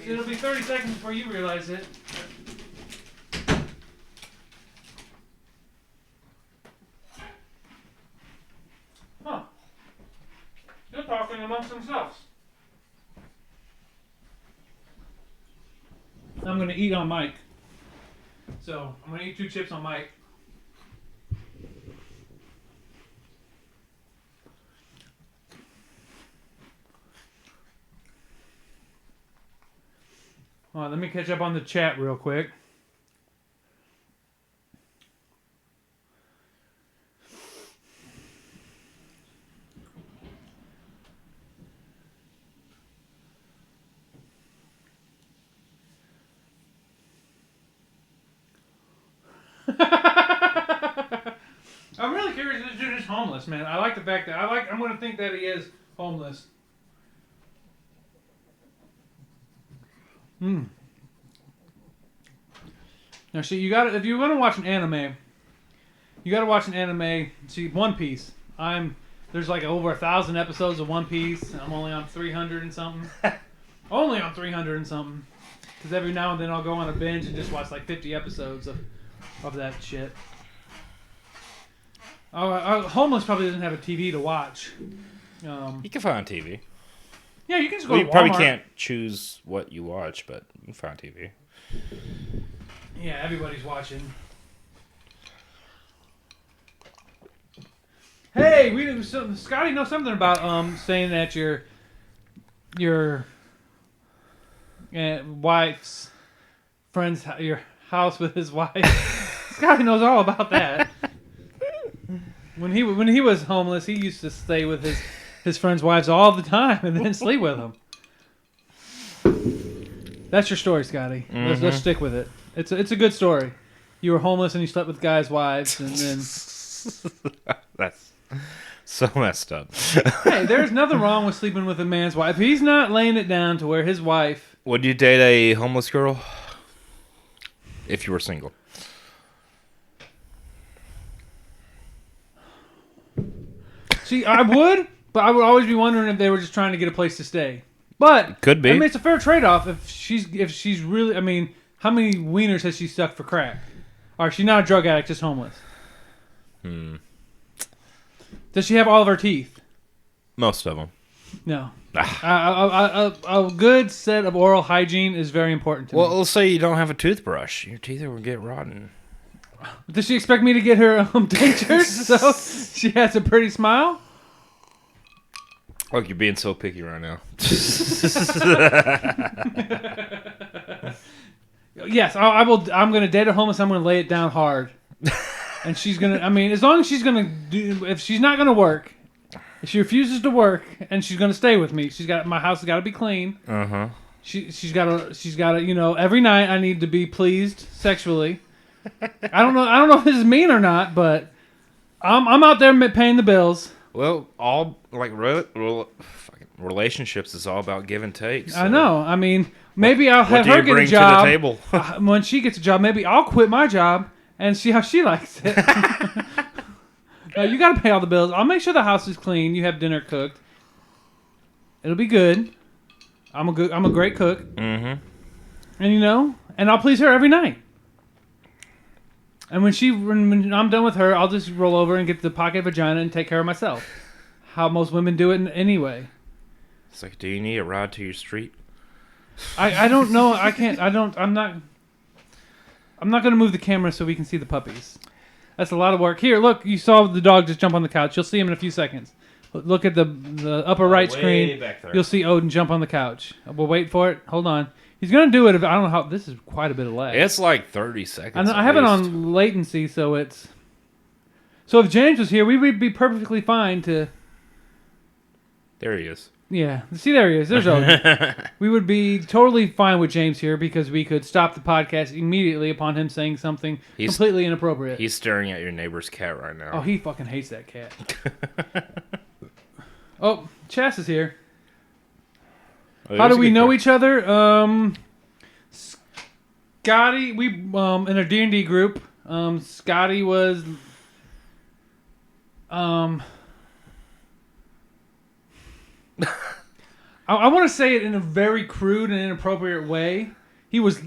A: It'll be 30 seconds before you realize it. Huh. They're talking amongst themselves. I'm going to eat on mic. So, I'm going to eat 2 chips on mic. Hold on, let me catch up on the chat real quick. I'm really curious if this dude is homeless, man. I like the fact that I'm going to think that he is homeless. Now, see, you got if you want to watch an anime, you got to watch an anime. See, One Piece. There's like over 1,000 episodes of One Piece. And I'm only on 300 and something. Only on 300 and something. Because every now and then I'll go on a binge and just watch like 50 episodes of that shit. Homeless probably doesn't have a TV to watch.
B: You can find TV.
A: Yeah, you can just go to Walmart.
B: You probably can't choose what you watch, but you can find TV.
A: Yeah, everybody's watching. Hey, Scotty knows something about saying that your wife's friend's your house with his wife. Scotty knows all about that. When he was homeless, he used to stay with his friends' wives all the time and then sleep with them. That's your story, Scotty.
B: Mm-hmm.
A: Let's stick with it. It's a good story. You were homeless and you slept with guys' wives, and then
B: that's so messed up.
A: Hey, there's nothing wrong with sleeping with a man's wife. If he's not laying it down to where his wife.
B: Would you date a homeless girl if you were single?
A: See, I would, but I would always be wondering if they were just trying to get a place to stay. But
B: could be.
A: I mean, it's a fair trade-off if she's really. I mean, how many wieners has she sucked for crack? Or she's not a drug addict, just homeless. Does she have all of her teeth?
B: Most of them.
A: No. A good set of oral hygiene is very important to me.
B: Well, let's say you don't have a toothbrush. Your teeth will get rotten.
A: Does she expect me to get her dentures so she has a pretty smile?
B: Look, you're being so picky right now.
A: Yes, I will. I'm going to date a homeless. I'm going to lay it down hard. And she's going to, I mean, as long as she's going to do, if she's not going to work, if she refuses to work and she's going to stay with me, my house has got to be clean.
B: Uh-huh.
A: She's got to, you know, every night I need to be pleased sexually. I don't know if this is mean or not, but I'm out there paying the bills.
B: Well, all like relationships is all about give and take. So.
A: I know. I mean, maybe I'll have her get a job. To the table? When she gets a job, maybe I'll quit my job and see how she likes it. No, you got to pay all the bills. I'll make sure the house is clean. You have dinner cooked. It'll be good. I'm a great cook.
B: Mm-hmm.
A: And you know, and I'll please her every night. And when I'm done with her, I'll just roll over and get the pocket vagina and take care of myself. How most women do it anyway.
B: It's like, do you need a ride to your street?
A: I don't know. I can't. I'm not going to move the camera so we can see the puppies. That's a lot of work. Here, look. You saw the dog just jump on the couch. You'll see him in a few seconds. Look at the upper right screen.
B: Back there.
A: You'll see Odin jump on the couch. We'll wait for it. Hold on. He's going to do it. I don't know how. This is quite a bit of lag.
B: It's like 30 seconds.
A: I have it on latency, so it's. So if James was here, we would be perfectly fine to.
B: There he is.
A: Yeah. See, there he is. There's Odin. We would be totally fine with James here because we could stop the podcast immediately upon him saying something completely inappropriate.
B: He's staring at your neighbor's cat right now.
A: Oh, he fucking hates that cat. Oh, Chas is here. How do we know each other? Scotty, we in a D&D group. Scotty was I want to say it in a very crude and inappropriate way. He was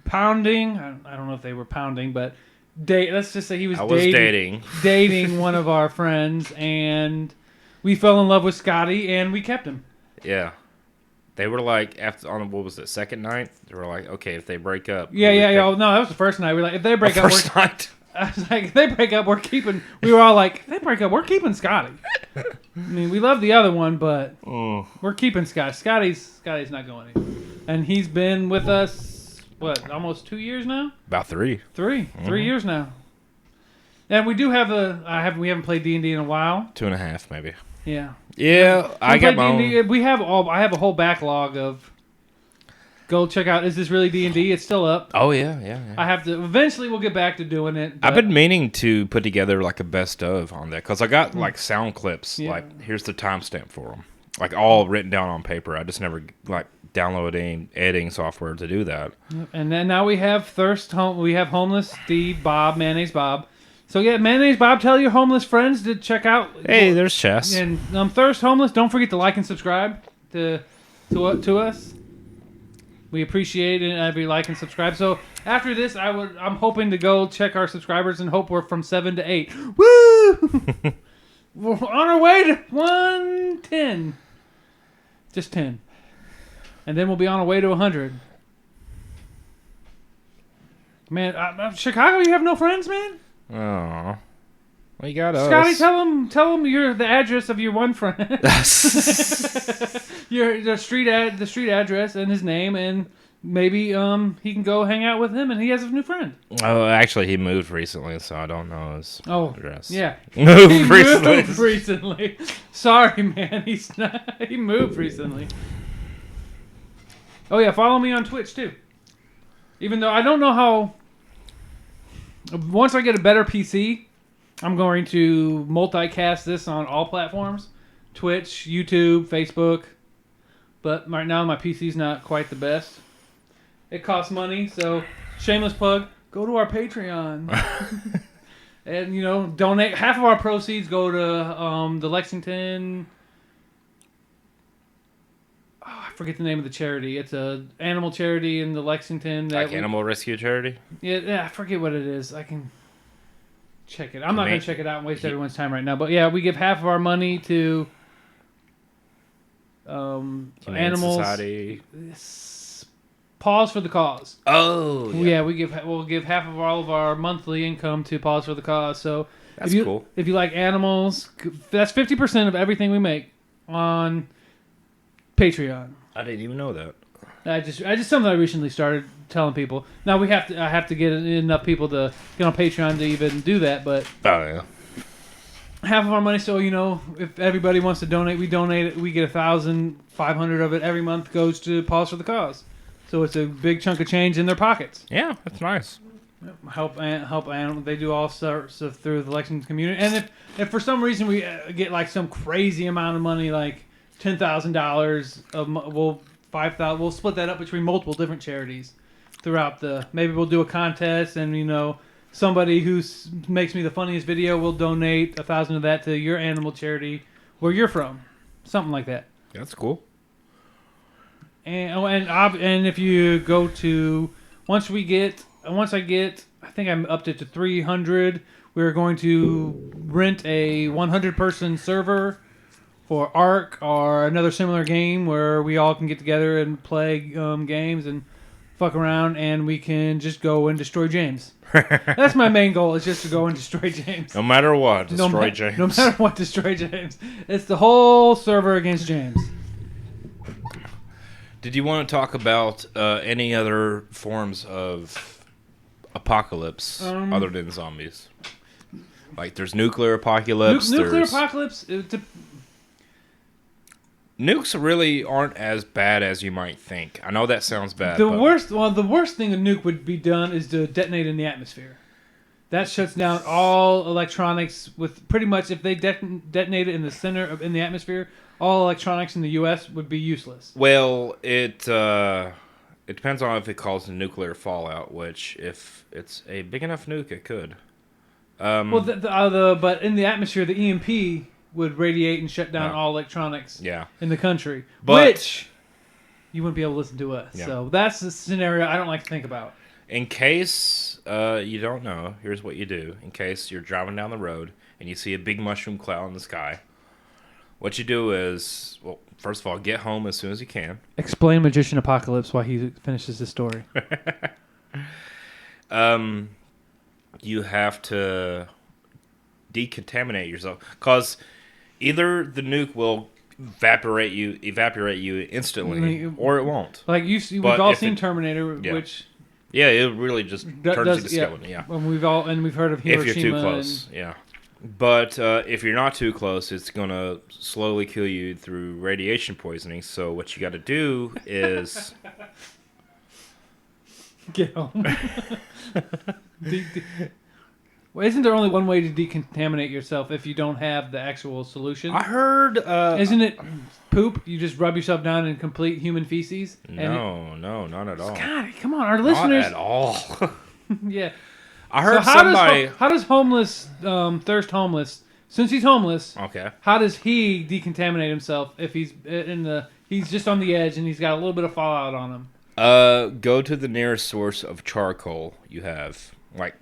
A: pounding. I don't know if they were pounding, but let's just say he was dating one of our friends, and we fell in love with Scotty, and we kept him.
B: Yeah. They were like, on what was it, second night? They were like, okay, if they break up.
A: Yeah. No, that was the first night. We were like, if they break up,
B: night.
A: I was like, if they break up, we're keeping. We were all like, if they break up, we're keeping Scotty. I mean, we love the other one, but we're keeping Scotty. Scotty's not going anywhere. And he's been with us, what, almost 2 years now?
B: About 3.
A: 3 years now. And we do have we haven't played D&D in a while.
B: 2.5 maybe.
A: Yeah.
B: Yeah, I got my own.
A: I have a whole backlog of. Go check out. Is this really D&D? It's still up.
B: Oh yeah.
A: I have to. Eventually, we'll get back to doing it.
B: I've been meaning to put together like a best of on that because I got like sound clips. Yeah. Like here's the timestamp for them, like all written down on paper. I just never like downloading editing software to do that.
A: And then now we have We have Homeless Steve, Bob, Mayonnaise Bob. So yeah, Mayonnaise Bob, tell your homeless friends to check out.
B: Hey, there's Chess.
A: And Thirst Homeless. Don't forget to like and subscribe to us. We appreciate it every like and subscribe. So after this, I'm hoping to go check our subscribers and hope we're from 7 to 8. Woo! We're on our way to 110. Just 10. And then we'll be on our way to 100. Man, Chicago, you have no friends, man?
B: Oh, well, you got us.
A: Scotty, tell him you're the address of your one friend. The street address and his name, and maybe he can go hang out with him, and he has a new friend.
B: Oh, actually, he moved recently, so I don't know his address.
A: Yeah,
B: moved
A: recently. Sorry, man, he moved recently. Oh yeah, follow me on Twitch too. Even though I don't know how. Once I get a better PC, I'm going to multicast this on all platforms. Twitch, YouTube, Facebook. But right now my PC's not quite the best. It costs money, so shameless plug, go to our Patreon. And, donate. Half of our proceeds go to the Lexington... I forget the name of the charity. It's a animal charity in the Lexington.
B: Animal rescue charity?
A: Yeah, I forget what it is. I can check it. I'm not going to check it out and waste everyone's time right now. But yeah, we give half of our money to animals.
B: Society.
A: Pause for the Cause.
B: Oh,
A: yeah. We'll give half of all of our monthly income to Pause for the Cause. So
B: that's cool.
A: If you like animals, that's 50% of everything we make on Patreon.
B: I didn't even know that.
A: I just something I recently started telling people. Now I have to get enough people to get on Patreon to even do that, but half of our money. So if everybody wants to donate, we donate it. We get 1,500 of it every month goes to Pause for the Cause. So it's a big chunk of change in their pockets.
B: Yeah, that's nice.
A: Help animals. They do all sorts of through the Lexington community. And if for some reason we get like some crazy amount of money, like $10,000 we'll split that up between multiple different charities throughout maybe we'll do a contest, and somebody who makes me the funniest video will donate 1,000 of that to your animal charity where you're from, something like that.
B: That's cool.
A: And if you go to once I think I'm upped it to 300, we're going to rent a 100-person server for Ark or another similar game where we all can get together and play games and fuck around, and we can just go and destroy James. That's my main goal, is just to go and destroy James.
B: No matter what, destroy James.
A: No matter what, destroy James. It's the whole server against James.
B: Did you want to talk about any other forms of apocalypse other than zombies? Like there's nuclear apocalypse.
A: Nuclear apocalypse...
B: Nukes really aren't as bad as you might think. I know that sounds bad.
A: The worst thing a nuke would be done is to detonate in the atmosphere. That shuts down all electronics. With pretty much, if they detonate it in the center in the atmosphere, all electronics in the U.S. would be useless.
B: Well, it depends on if it causes nuclear fallout. Which, if it's a big enough nuke, it could.
A: But in the atmosphere, the EMP would radiate and shut down
B: No.
A: all electronics
B: Yeah.
A: in the country,
B: But-
A: which you wouldn't be able to listen to us.
B: Yeah.
A: So that's the scenario I don't like to think about.
B: In case you don't know, here's what you do. In case you're driving down the road and you see a big mushroom cloud in the sky, what you do is, well, first of all, get home as soon as you can.
A: Explain Magician Apocalypse while he finishes the story.
B: You have to decontaminate yourself, because either the nuke will evaporate you instantly, or it won't.
A: Like we've
B: But
A: all
B: if
A: seen
B: it-
A: Terminator,
B: Yeah.
A: which
B: Yeah, it really just turns you to
A: yeah.
B: skeleton. Yeah.
A: And we've heard of Hiroshima.
B: If you're too close, yeah. But if you're not too close, it's gonna slowly kill you through radiation poisoning. So what you got to do is
A: Get home. Well, isn't there only one way to decontaminate yourself if you don't have the actual solution?
B: I heard.
A: Isn't it poop? You just rub yourself down in complete human feces?
B: No, not at all.
A: God, come on, our
B: Not
A: listeners.
B: at all.
A: Yeah.
B: I heard
A: So
B: somebody.
A: how does homeless, thirst homeless, since he's homeless,
B: Okay.
A: how does he decontaminate himself if he's he's just on the edge and he's got a little bit of fallout on him?
B: Go to the nearest source of charcoal you have. Like,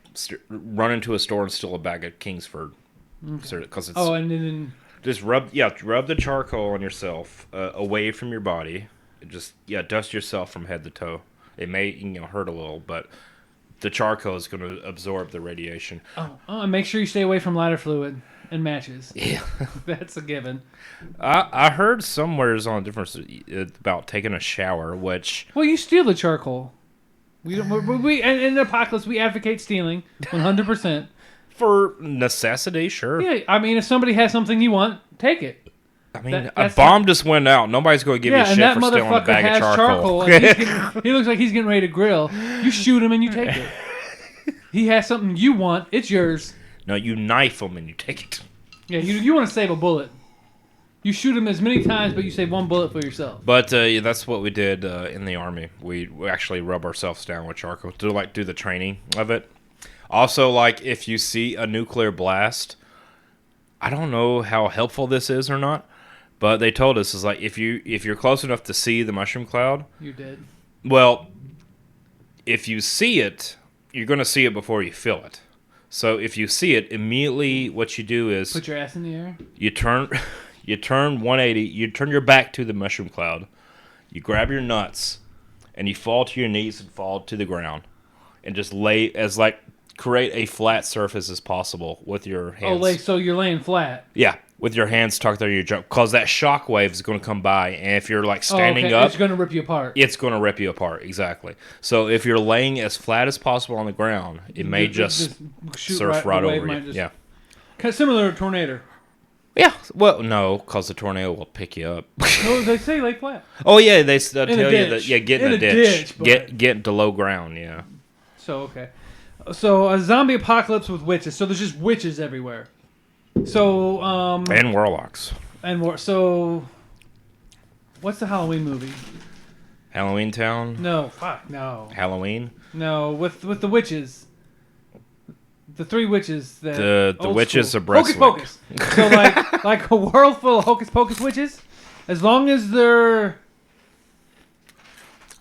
B: run into a store and steal a bag of Kingsford. Because it's
A: And then
B: just rub the charcoal on yourself, away from your body. Just dust yourself from head to toe. It may hurt a little, but the charcoal is going to absorb the radiation.
A: and make sure you stay away from lighter fluid and matches.
B: Yeah.
A: That's a given.
B: I heard somewhere's on a difference about taking a shower, which
A: Well, you steal the charcoal. We don't. We in the apocalypse we advocate stealing 100%.
B: for necessity, sure.
A: Yeah, I mean, if somebody has something you want, take it.
B: I mean,
A: That-
B: a
A: that's
B: bomb just went out. Nobody's going to give you
A: and
B: shit
A: that
B: for stealing a
A: motherfucker
B: bag
A: has
B: of charcoal.
A: and he looks like he's getting ready to grill. You shoot him and you take it. He has something you want, it's yours.
B: No, you knife them and you take it.
A: Yeah, you want to save a bullet. You shoot him as many times, but you save one bullet for yourself.
B: But that's what we did in the army. We actually rub ourselves down with charcoal to do the training of it. Also, like, if you see a nuclear blast, I don't know how helpful this is or not, but they told us is like if you're close enough to see the mushroom cloud,
A: You did.
B: well, if you see it, you're going to see it before you feel it. So if you see it, immediately what you do is
A: Put your ass in the air.
B: you turn 180, you turn your back to the mushroom cloud, you grab your nuts, and you fall to your knees and fall to the ground, and just create a flat surface as possible with your hands.
A: So you're laying flat.
B: Yeah, with your hands tucked under your junk, because that shock wave is going to come by, and if you're standing up,
A: It's going to rip you apart.
B: it's going to rip you apart. Exactly. So if you're laying as flat as possible on the ground, it may just
A: shoot
B: surf right
A: the wave
B: over
A: might
B: you.
A: just-
B: Yeah.
A: Similar to a tornado.
B: Yeah. Well, no, because the tornado will pick you up.
A: No, they say lay flat.
B: Oh yeah, they'll tell you
A: ditch.
B: that. Yeah, get in,
A: In
B: a
A: a
B: ditch.
A: ditch,
B: Get to low ground. Yeah.
A: So, okay. So, a zombie apocalypse with witches. So, there's just witches everywhere. So,
B: And warlocks.
A: and more. So, what's the Halloween movie?
B: Halloween Town.
A: No, fuck, no.
B: Halloween.
A: No, with the witches. The three witches that
B: The
A: old
B: witches
A: school.
B: of Breastwick.
A: Hocus Pocus. So like a world full of Hocus Pocus witches, as long as they're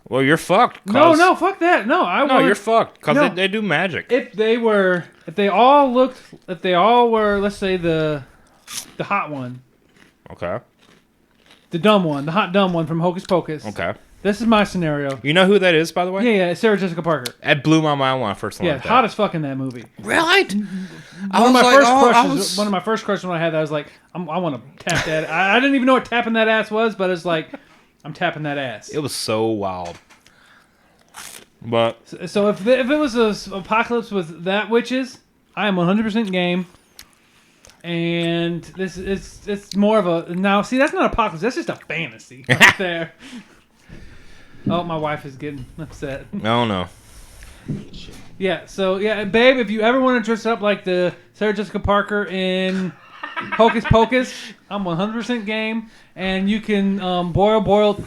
B: Well, you're fucked.
A: no, fuck that. No,
B: You're fucked because
A: No.
B: they do magic.
A: If they were, if they all were, let's say the hot one,
B: Okay.
A: the dumb one, the hot dumb one from Hocus Pocus.
B: Okay.
A: This is my scenario.
B: You know who that is, by the way?
A: Yeah, it's Sarah Jessica Parker.
B: That blew my mind when I first learned
A: Yeah,
B: that.
A: hot as fuck in that movie.
B: Really?
A: One of my first crushes. One of my first crushes when I had that, I was like, I want to tap that. I didn't even know what tapping that ass was, but it's like, I'm tapping that ass.
B: It was so wild. But
A: So if it was a apocalypse with that witches, I am 100% game. And this it's more of a now. See, that's not apocalypse. That's just a fantasy right there. Oh, my wife is getting upset.
B: no, no.
A: Yeah. So yeah, babe, if you ever want to dress up like the Sarah Jessica Parker in Hocus Pocus, I'm 100% game. And you can boil,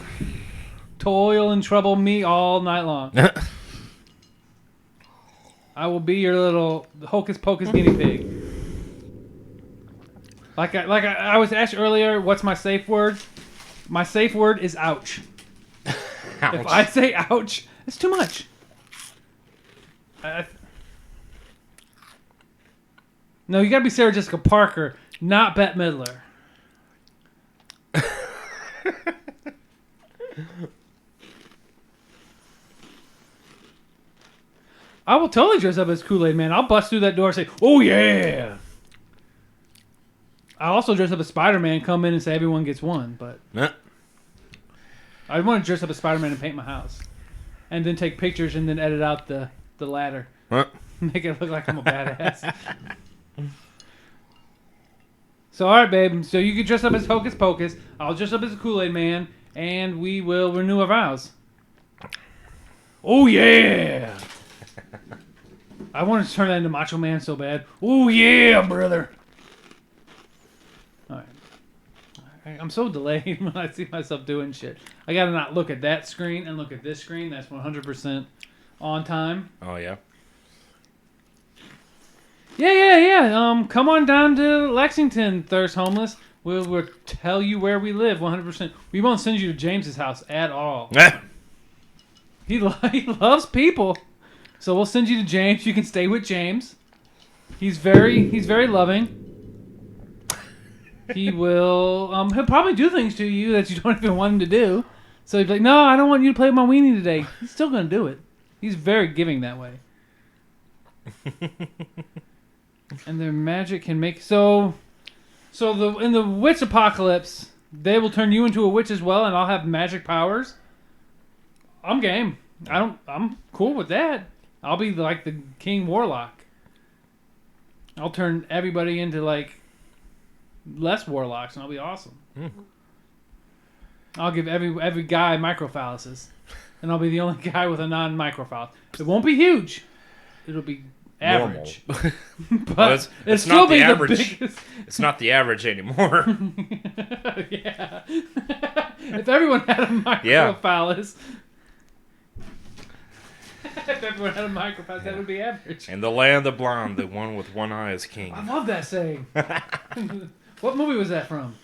A: toil and trouble me all night long. I will be your little Hocus Pocus guinea pig. I was asked earlier, what's my safe word? My safe word is ouch.
D: Ouch.
A: If I say ouch, it's too much. No, you gotta be Sarah Jessica Parker, not Bette Midler. I will totally dress up as Kool-Aid Man. I'll bust through that door and say, "Oh yeah!" I'll also dress up as Spider-Man, come in and say everyone gets one, but
D: Nah.
A: I want to dress up as Spider-Man and paint my house. And then take pictures and then edit out the ladder.
D: Huh?
A: Make it look like I'm a badass. So, alright, babe. So you can dress up as Hocus Pocus. I'll dress up as a Kool-Aid Man. And we will renew our vows. Oh, yeah! I wanted to turn that into Macho Man so bad. Oh, yeah, brother! Alright. I'm so delayed when I see myself doing shit. I gotta not look at that screen and look at this screen. That's 100% on time.
D: Oh, yeah.
A: Yeah. Come on down to Lexington, Thirst Homeless. We'll tell you where we live 100%. We won't send you to James's house at all. He loves people. So we'll send you to James. You can stay with James. He's very loving. He will he'll probably do things to you that you don't even want him to do. So he'd be like, "No, I don't want you to play with my weenie today." He's still going to do it. He's very giving that way. And their magic can make in the witch apocalypse, they will turn you into a witch as well, and I'll have magic powers. I'm game. I'm cool with that. I'll be like the King Warlock. I'll turn everybody into like less warlocks, and I'll be awesome. I'll give every guy microphalluses, and I'll be the only guy with a non-microphallus. It won't be huge. It'll be average. But
D: well, it's
A: still
D: not
A: be
D: the average.
A: biggest.
D: It's not the average anymore.
A: Yeah. If everyone had a microphallus. If everyone had a microphallus, that would be average.
D: In the land of the blind, the one with one eye is king.
A: I love that saying. What movie was that from?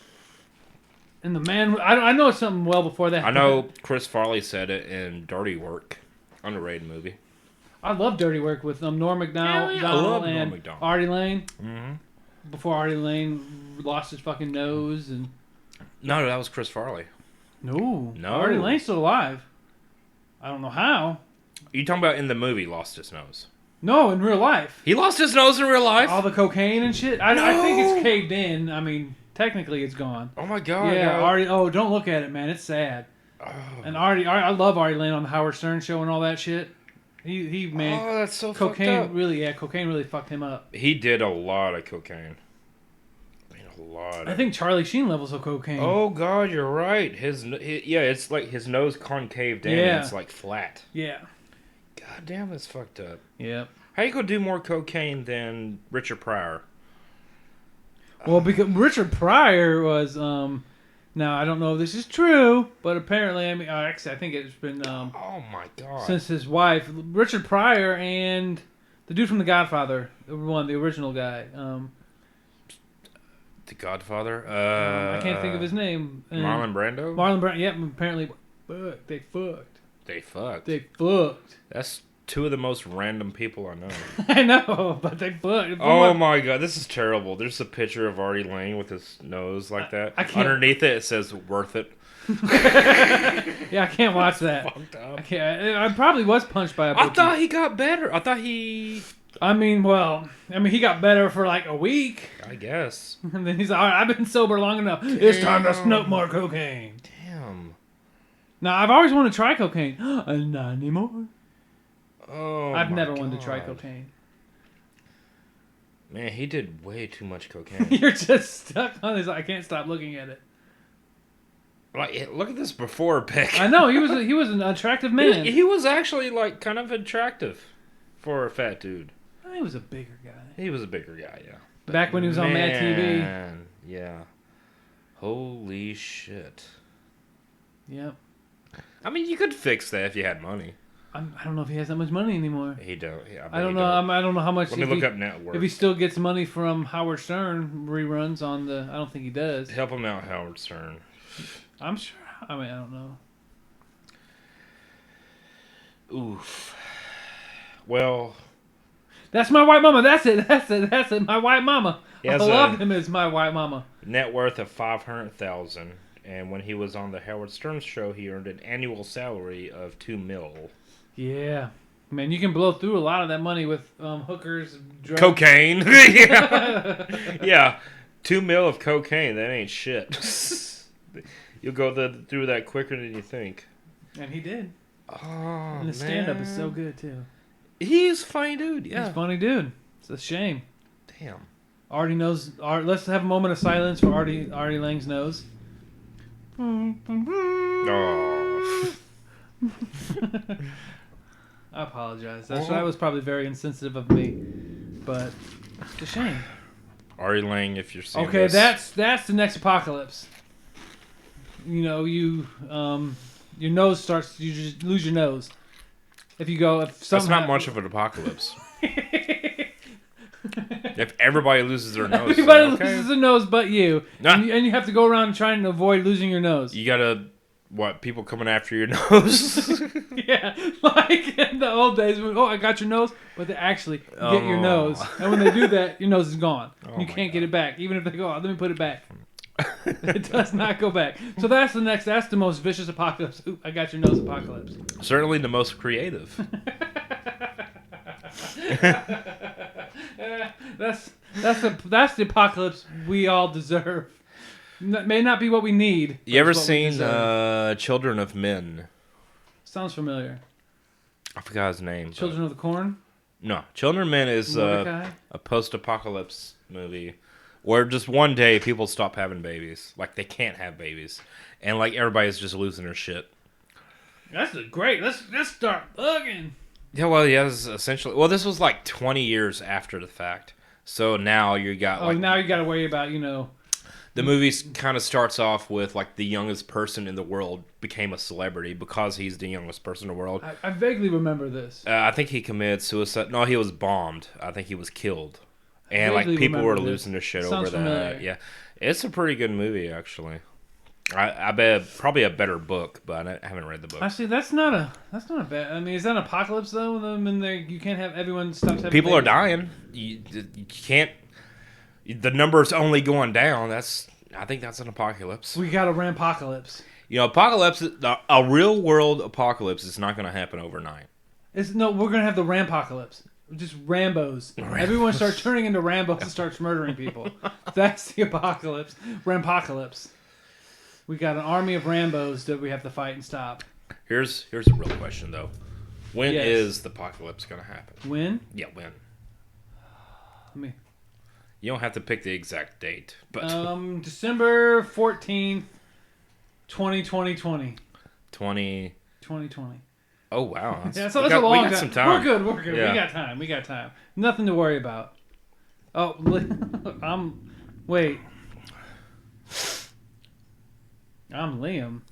A: And the man... I know it's something well before that.
D: I know Chris Farley said it in Dirty Work. Underrated movie.
A: I love Dirty Work with Norm Macdonald
D: I love Norm
A: and
D: Macdonald.
A: Artie Lane.
D: Mm-hmm.
A: Before Artie Lane lost his fucking nose and...
D: No, that was Chris Farley.
A: No.
D: No.
A: Artie Lane's still alive. I don't know how.
D: You talking about in the movie lost his nose?
A: No, in real life.
D: He lost his nose in real life?
A: All the cocaine and shit. I think it's caved in. I mean, technically it's gone.
D: Oh my god.
A: Yeah,
D: no.
A: Artie. Oh, don't look at it, man. It's sad.
D: Oh.
A: And Artie, I love Artie Lane on the Howard Stern show and all that shit. He man.
D: Oh, that's so fucked
A: cocaine
D: up.
A: Cocaine really fucked him up.
D: He did a lot of cocaine. I mean, a lot.
A: I think Charlie Sheen levels of cocaine.
D: Oh god, you're right. Yeah, it's like his nose concaved in and it's like flat.
A: Yeah.
D: God damn, that's fucked up.
A: Yep.
D: How you gonna do more cocaine than Richard Pryor?
A: Well, because Richard Pryor was now I don't know if this is true, but apparently actually I think it's been
D: Oh my god.
A: since his wife Richard Pryor and the dude from The Godfather, the original guy.
D: The Godfather?
A: I can't think of his name.
D: Marlon Brando?
A: Marlon Brando. Yep. Apparently, they fucked.
D: They fucked.
A: They fucked.
D: That's two of the most random people I know.
A: I know, but they fucked.
D: Oh my god, this is terrible. There's a picture of Artie Lang with his nose like that.
A: I can't...
D: Underneath it says "worth it."
A: Yeah, I can't watch that.
D: Fucked up.
A: I can't. I probably was punched by a
D: I
A: bookie.
D: thought he got better. I thought he...
A: he got better for like a week.
D: I guess.
A: And then he's like, all right, I've been sober long enough. It's time to smoke more cocaine.
D: Damn.
A: Now, I've always wanted to try cocaine. Not anymore.
D: Oh,
A: I've
D: my
A: never wanted to try
D: God.
A: cocaine.
D: Man, he did way too much cocaine.
A: You're just stuck on this. I can't stop looking at it.
D: Like, look at this before pic.
A: I know, he was an attractive man.
D: He was actually, like, kind of attractive for a fat dude.
A: He was a bigger guy.
D: He was a bigger guy, yeah.
A: Back when he was on Mad TV.
D: Man, yeah. Holy shit.
A: Yep.
D: I mean, you could fix that if you had money.
A: I don't know if he has that much money anymore.
D: He don't. Yeah,
A: I don't know. I don't know how much.
D: Let me look up net worth.
A: If he still gets money from Howard Stern reruns on the, I don't think he does.
D: Help him out, Howard Stern.
A: I'm sure. I mean, I don't know.
D: Oof. Well,
A: that's my white mama. That's it. That's it. That's it. My white mama. I
D: Yes,
A: loved him as my white mama.
D: Net worth of $500,000, and when he was on the Howard Stern show, he earned an annual salary of $2 million.
A: Yeah, man, you can blow through a lot of that money with hookers, drugs.
D: Cocaine. Yeah, yeah, $2 million of cocaine. That ain't shit. You'll go through that quicker than you think.
A: And he did.
D: Oh,
A: and the stand-up is so good too.
D: He's a funny dude. Yeah,
A: he's a funny dude. It's a shame.
D: Damn.
A: Artie knows. Let's have a moment of silence for Artie Lang's nose.
D: Oh.
A: I apologize. That was probably very insensitive of me, but it's a shame.
D: Ari Lang, if you're seeing
A: okay,
D: this.
A: that's the next apocalypse. You know, your nose starts. You just lose your nose. If you go,
D: that's not much of an apocalypse. If everybody loses their nose,
A: everybody loses their nose, but you,
D: nah.
A: and you have to go around trying to avoid losing your nose.
D: You gotta people coming after your nose?
A: Yeah, like in the old days. When, I got your nose, but they actually get your nose, and when they do that, your nose is gone. You can't get it back, even if they go, let me put it back. It does not go back. So that's the most vicious apocalypse. Ooh, I got your nose apocalypse.
D: Certainly the most creative.
A: That's the apocalypse we all deserve. That may not be what we need.
D: You ever seen Children of Men?
A: Sounds familiar.
D: I forgot his name.
A: Children of the Corn?
D: No, Children of Men is a post-apocalypse movie where just one day people stop having babies. Like, they can't have babies. And, like, everybody's just losing their shit.
A: That's great. Let's start bugging.
D: Yeah, well, yeah, this is essentially... Well, this was, like, 20 years after the fact. So now you got,
A: now you got to worry about,
D: The movie kind of starts off with, like, the youngest person in the world became a celebrity because he's the youngest person in the world.
A: I vaguely remember this.
D: I think he committed suicide. No, he was bombed. I think he was killed. And, like, people were losing their shit over that. Yeah. It's a pretty good movie, actually. I bet probably a better book, but I haven't read the book.
A: Actually, that's not a bad. I mean, is that an apocalypse though? When you can't have everyone stops having
D: people
A: babies?
D: are dying. You can't. The number's only going down. I think that's an apocalypse.
A: We got a rampocalypse.
D: Apocalypse. A real world apocalypse is not going to happen overnight.
A: We're gonna have the rampocalypse. Just Rambos. Everyone starts turning into Rambos and starts murdering people. That's the apocalypse. Rampocalypse. We got an army of Rambos that we have to fight and stop.
D: Here's a real question though. When is the apocalypse going to happen?
A: When?
D: Yeah, when? You don't have to pick the exact date, but
A: December 14th, 2020.
D: 2020. Oh wow.
A: That's a long time.
D: Some time.
A: We're good.
D: Yeah.
A: We got time. Nothing to worry about. Oh, wait. I'm Liam.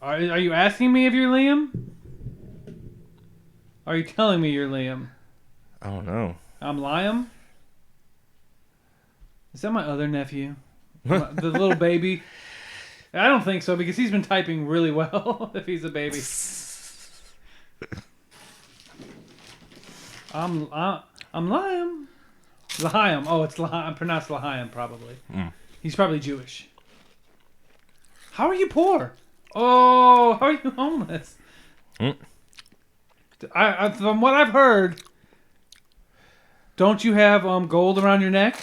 A: Are you asking me if you're Liam? Are you telling me you're Liam?
D: I don't know.
A: I'm Liam? Is that my other nephew? The little baby? I don't think so because he's been typing really well if he's a baby. I'm Liam. L'chaim. Oh, it's L'chaim. I'm pronounced L'chaim probably. He's probably Jewish. How are you poor? Oh, how are you homeless? I from what I've heard, don't you have gold around your neck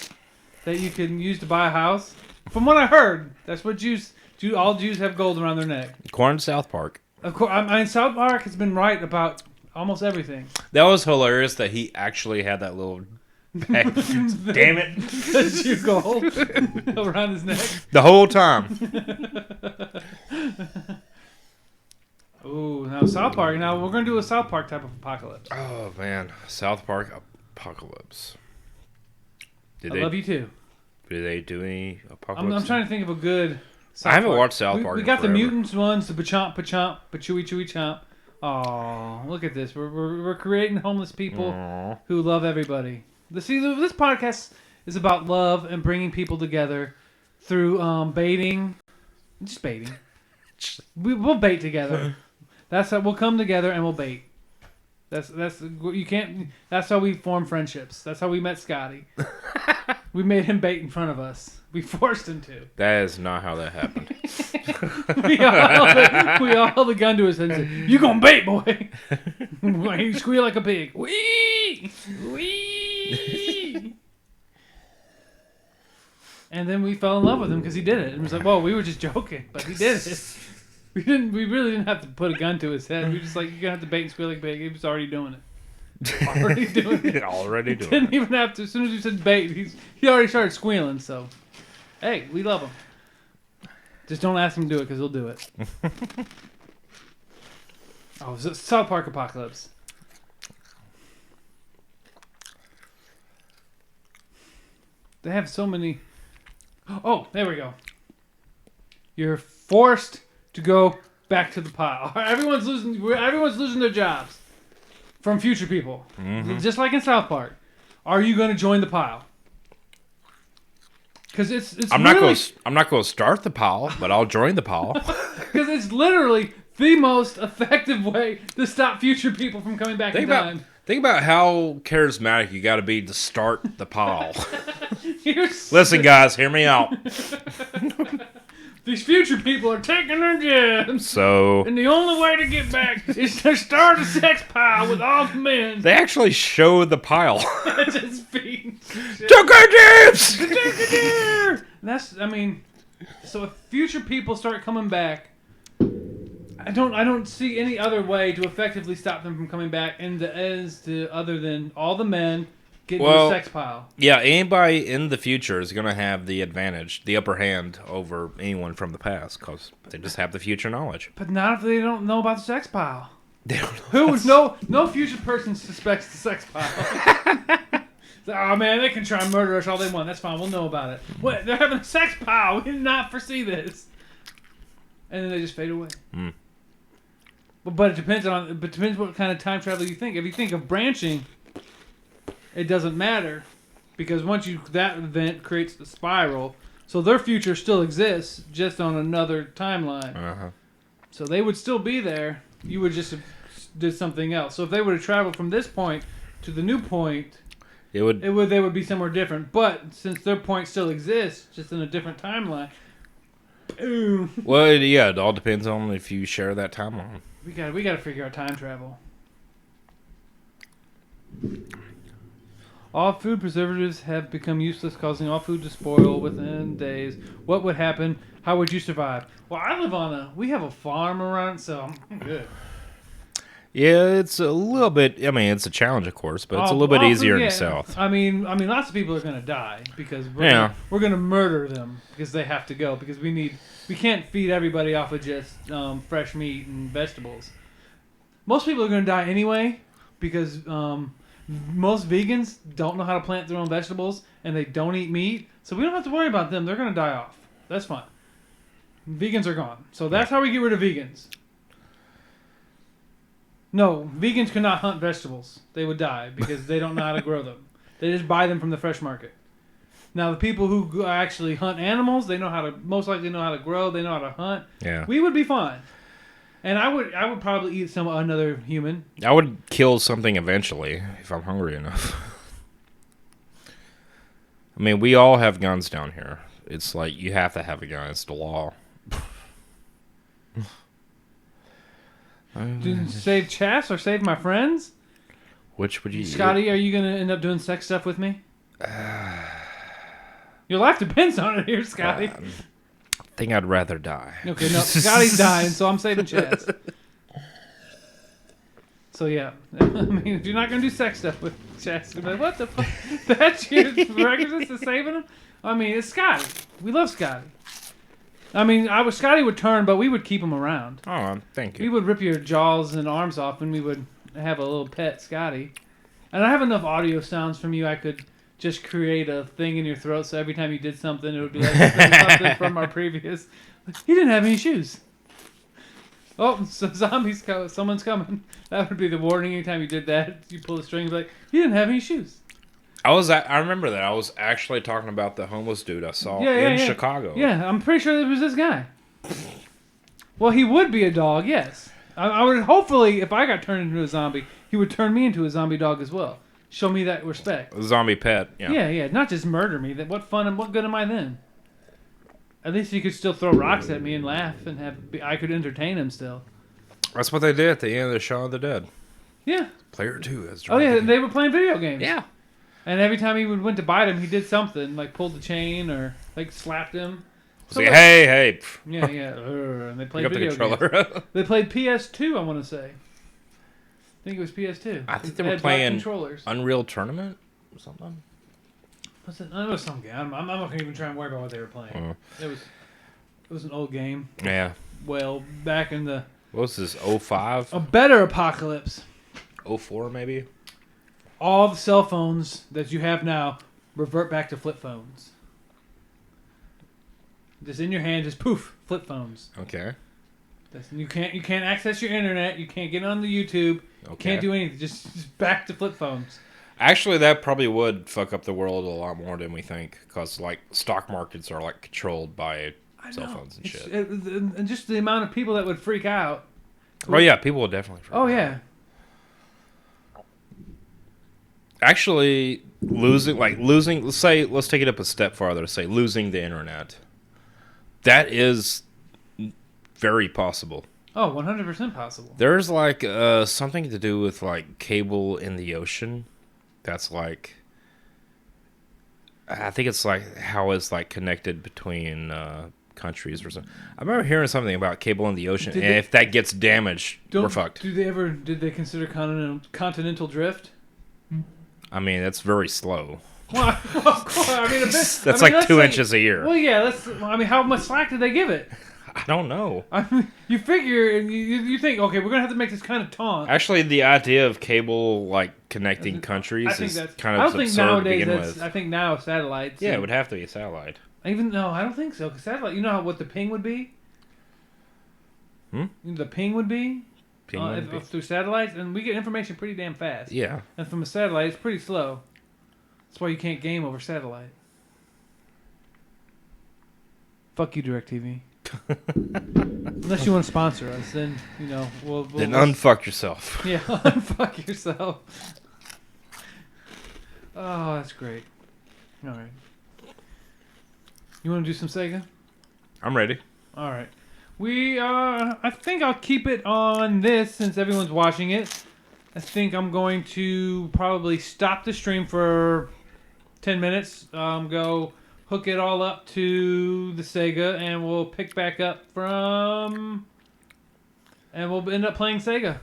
A: that you can use to buy a house? From what I heard, that's what all Jews have gold around their neck.
D: According to South Park.
A: Of course, I mean South Park has been right about almost everything.
D: That was hilarious that he actually had that little bag. Damn it.
A: The Jew gold around his neck.
D: The whole time.
A: Ooh, now South Park. Now we're going to do a South Park type of apocalypse.
D: Oh, man. South Park apocalypse.
A: I love you too.
D: Did they do any apocalypse?
A: I'm trying to think of a good South
D: I haven't
A: Park.
D: watched South Park
A: We got
D: forever.
A: the mutants ones, the Pachomp, Pachomp, Pachewy Chewy Chomp. Oh, look at this. We're creating homeless people
D: Aww.
A: who love everybody. This podcast is about love and bringing people together through baiting. Just baiting. We'll bait together. That's how we'll come together and we'll bait. That's you can't. That's how we form friendships. That's how we met Scotty. We made him bait in front of us. We forced him to.
D: That is not how that happened.
A: we all held a gun to his head and said, "You gonna bait, boy?" He squealed like a pig. Wee, wee. And then we fell in love with him because he did it. And it was like, "Whoa, we were just joking," but he did it. We really didn't have to put a gun to his head. We just like, "You're gonna have to bait and squeal like a pig." He was already doing it. Already doing it. Didn't even have to. As soon as you said bait, he already started squealing. So, hey, we love him. Just don't ask him to do it because he'll do it. Oh, South Park Apocalypse. They have so many. Oh, there we go. You're forced to go back to the pile. Everyone's losing their jobs. From future people. Mm-hmm. Just like in South Park. Are you going to join the pile? Because it's
D: I'm not going to start the pile, but I'll join the pile.
A: Because it's literally the most effective way to stop future people from coming back in time.
D: Think about how charismatic you got to be to start the pile. Listen, guys, hear me out.
A: These future people are taking their jobs. And the only way to get back is to start a sex pile with all the men.
D: They actually show the pile.
A: Just feet.
D: Took our jibs!
A: So if future people start coming back, I don't see any other way to effectively stop them from coming back other than all the men getting to the sex pile.
D: Yeah, anybody in the future is going to have the advantage, the upper hand over anyone from the past, because they just have the future knowledge.
A: But not if they don't know about the sex pile.
D: They don't
A: know. No future person suspects the sex pile. Oh man, they can try and murder us all they want. That's fine. We'll know about it. What? They're having a sex pile. We did not foresee this. And then they just fade away.
D: Mm.
A: But it depends what kind of time travel you think. If you think of branching, it doesn't matter, because that event creates the spiral, so their future still exists, just on another timeline.
D: Uh-huh.
A: So they would still be there. You would just have did something else. So if they were to travel from this point to the new point, they would be somewhere different. But since their point still exists, just in a different timeline. Boom.
D: Well, yeah, it all depends on if you share that timeline.
A: We got to figure out time travel. All food preservatives have become useless, causing all food to spoil within days. What would happen? How would you survive? Well, we have a farm around, so I'm good.
D: Yeah, it's a little bit, it's a challenge, of course, but it's a little bit easier in the South.
A: I mean, lots of people are going to die because we're going to murder them because they have to go, because we can't feed everybody off of just fresh meat and vegetables. Most people are going to die anyway because most vegans don't know how to plant their own vegetables, and they don't eat meat, so we don't have to worry about them. They're going to die off. That's fine. Vegans are gone. So that's how we get rid of vegans. No, vegans cannot hunt vegetables. They would die because they don't know how to grow them. They just buy them from the fresh market. Now, the people who actually hunt animals, they most likely know how to grow, they know how to hunt.
D: Yeah.
A: We would be fine. And I would probably eat another human.
D: I would kill something eventually if I'm hungry enough. I mean, we all have guns down here. It's like you have to have a gun. It's the law.
A: Save Chas or save my friends?
D: Which would you...
A: Scotty, are you going to end up doing sex stuff with me? Your life depends on it here, Scotty.
D: I think I'd rather die.
A: Okay, no, Scotty's dying, so I'm saving Chas. So yeah, I mean, if you're not gonna do sex stuff with Chas, you're like, what the fuck? That's your prerequisite to saving him? I mean, it's Scotty. We love Scotty. I mean, Scotty would turn, but we would keep him around.
D: Oh, thank you.
A: We would rip your jaws and arms off, and we would have a little pet Scotty. And I have enough audio sounds from you. I could just create a thing in your throat, so every time you did something, it would be like something from our previous. He didn't have any shoes. Oh, so zombies! Someone's coming. That would be the warning. Anytime you did that, you pull the string, like you didn't have any shoes.
D: I remember that. I was actually talking about the homeless dude I saw in Chicago.
A: Yeah, I'm pretty sure it was this guy. Well, he would be a dog, yes. I would hopefully, if I got turned into a zombie, he would turn me into a zombie dog as well. Show me that respect.
D: A zombie pet. Yeah.
A: Yeah. Not just murder me. What fun and what good am I then? At least he could still throw rocks at me and laugh, and I could entertain him still.
D: That's what they did at the end of the Shaun of the Dead.
A: Yeah.
D: Player 2 has.
A: Oh yeah, they were playing video games.
D: Yeah.
A: And every time he went to bite him, he did something, like pulled the chain or like slapped him.
D: Say, hey.
A: Yeah. And they played video games. They played PS2, I want to say. I think it was PS2.
D: I think they were playing Unreal Tournament or something.
A: What's it? It was some game. I'm not going to even try and worry about what they were playing. It was an old game.
D: Yeah.
A: Well, back in the...
D: What was this, 05?
A: A better apocalypse.
D: 04 maybe?
A: All the cell phones that you have now revert back to flip phones. Just in your hand, just poof, flip phones.
D: Okay.
A: You can't access your internet. You can't get on the YouTube. Okay. You can't do anything. Just back to flip phones.
D: Actually, that probably would fuck up the world a lot more than we think, because like stock markets are like controlled by cell phones and shit.
A: And just the amount of people that would freak out.
D: Oh yeah, people would definitely freak out.
A: Oh yeah.
D: Actually, losing, let's take it up a step farther. Say losing the internet. That is very possible.
A: Oh, 100% possible.
D: There's like something to do with like cable in the ocean. That's like, I think it's like how it's like connected between countries or something. I remember hearing something about cable in the ocean, and if that gets damaged, we're fucked.
A: Did they consider continental drift?
D: I mean, that's very slow.
A: Well, of course. I mean,
D: that's like 2 inches a year.
A: Well, yeah. How much slack did they give it?
D: I don't know.
A: I mean, you figure and you think, okay, we're gonna have to make this kind of taunt.
D: Actually, the idea of cable like connecting countries is kind of absurd to begin with.
A: I think now satellites.
D: Yeah, it would have to be a satellite.
A: No, I don't think so. Because satellite, you know what the ping would be? The ping would be? Through satellites, and we get information pretty damn fast.
D: Yeah.
A: And from a satellite, it's pretty slow. That's why you can't game over satellite. Fuck you, DirecTV. Unless you want to sponsor us, then we'll
D: then unfuck yourself.
A: Yeah, unfuck yourself. Oh, that's great. All right. You want to do some Sega?
D: I'm ready.
A: All right. I think I'll keep it on this since everyone's watching it. I think I'm going to probably stop the stream for 10 minutes. Go hook it all up to the Sega, and we'll pick back up and we'll end up playing Sega.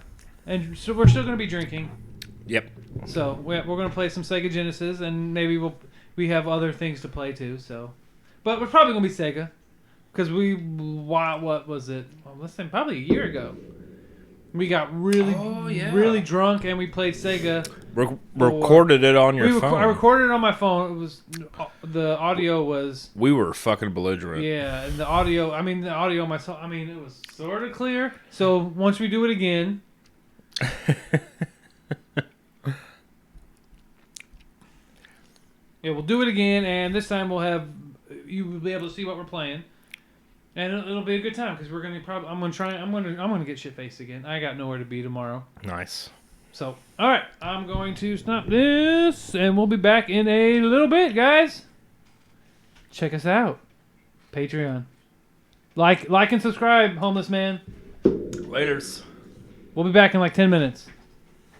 A: And so we're still going to be drinking.
D: Yep.
A: So we're going to play some Sega Genesis, and maybe we have other things to play too. So, but we're probably going to be Sega. Because what was it? Well, let's say probably a year ago. We got really drunk and we played Sega.
D: Recorded it on your phone.
A: I recorded it on my phone. It was the audio was.
D: We were fucking belligerent.
A: Yeah, and the audio on my phone. I mean, it was sort of clear. So once we do it again. Yeah, we'll do it again, and this time you will be able to see what we're playing. And it'll be a good time because we're gonna I'm gonna get shit faced again. I got nowhere to be tomorrow.
D: Nice.
A: So all right, I'm going to stop this, and we'll be back in a little bit, guys. Check us out, Patreon. Like and subscribe, homeless man.
D: Laters.
A: We'll be back in like 10 minutes.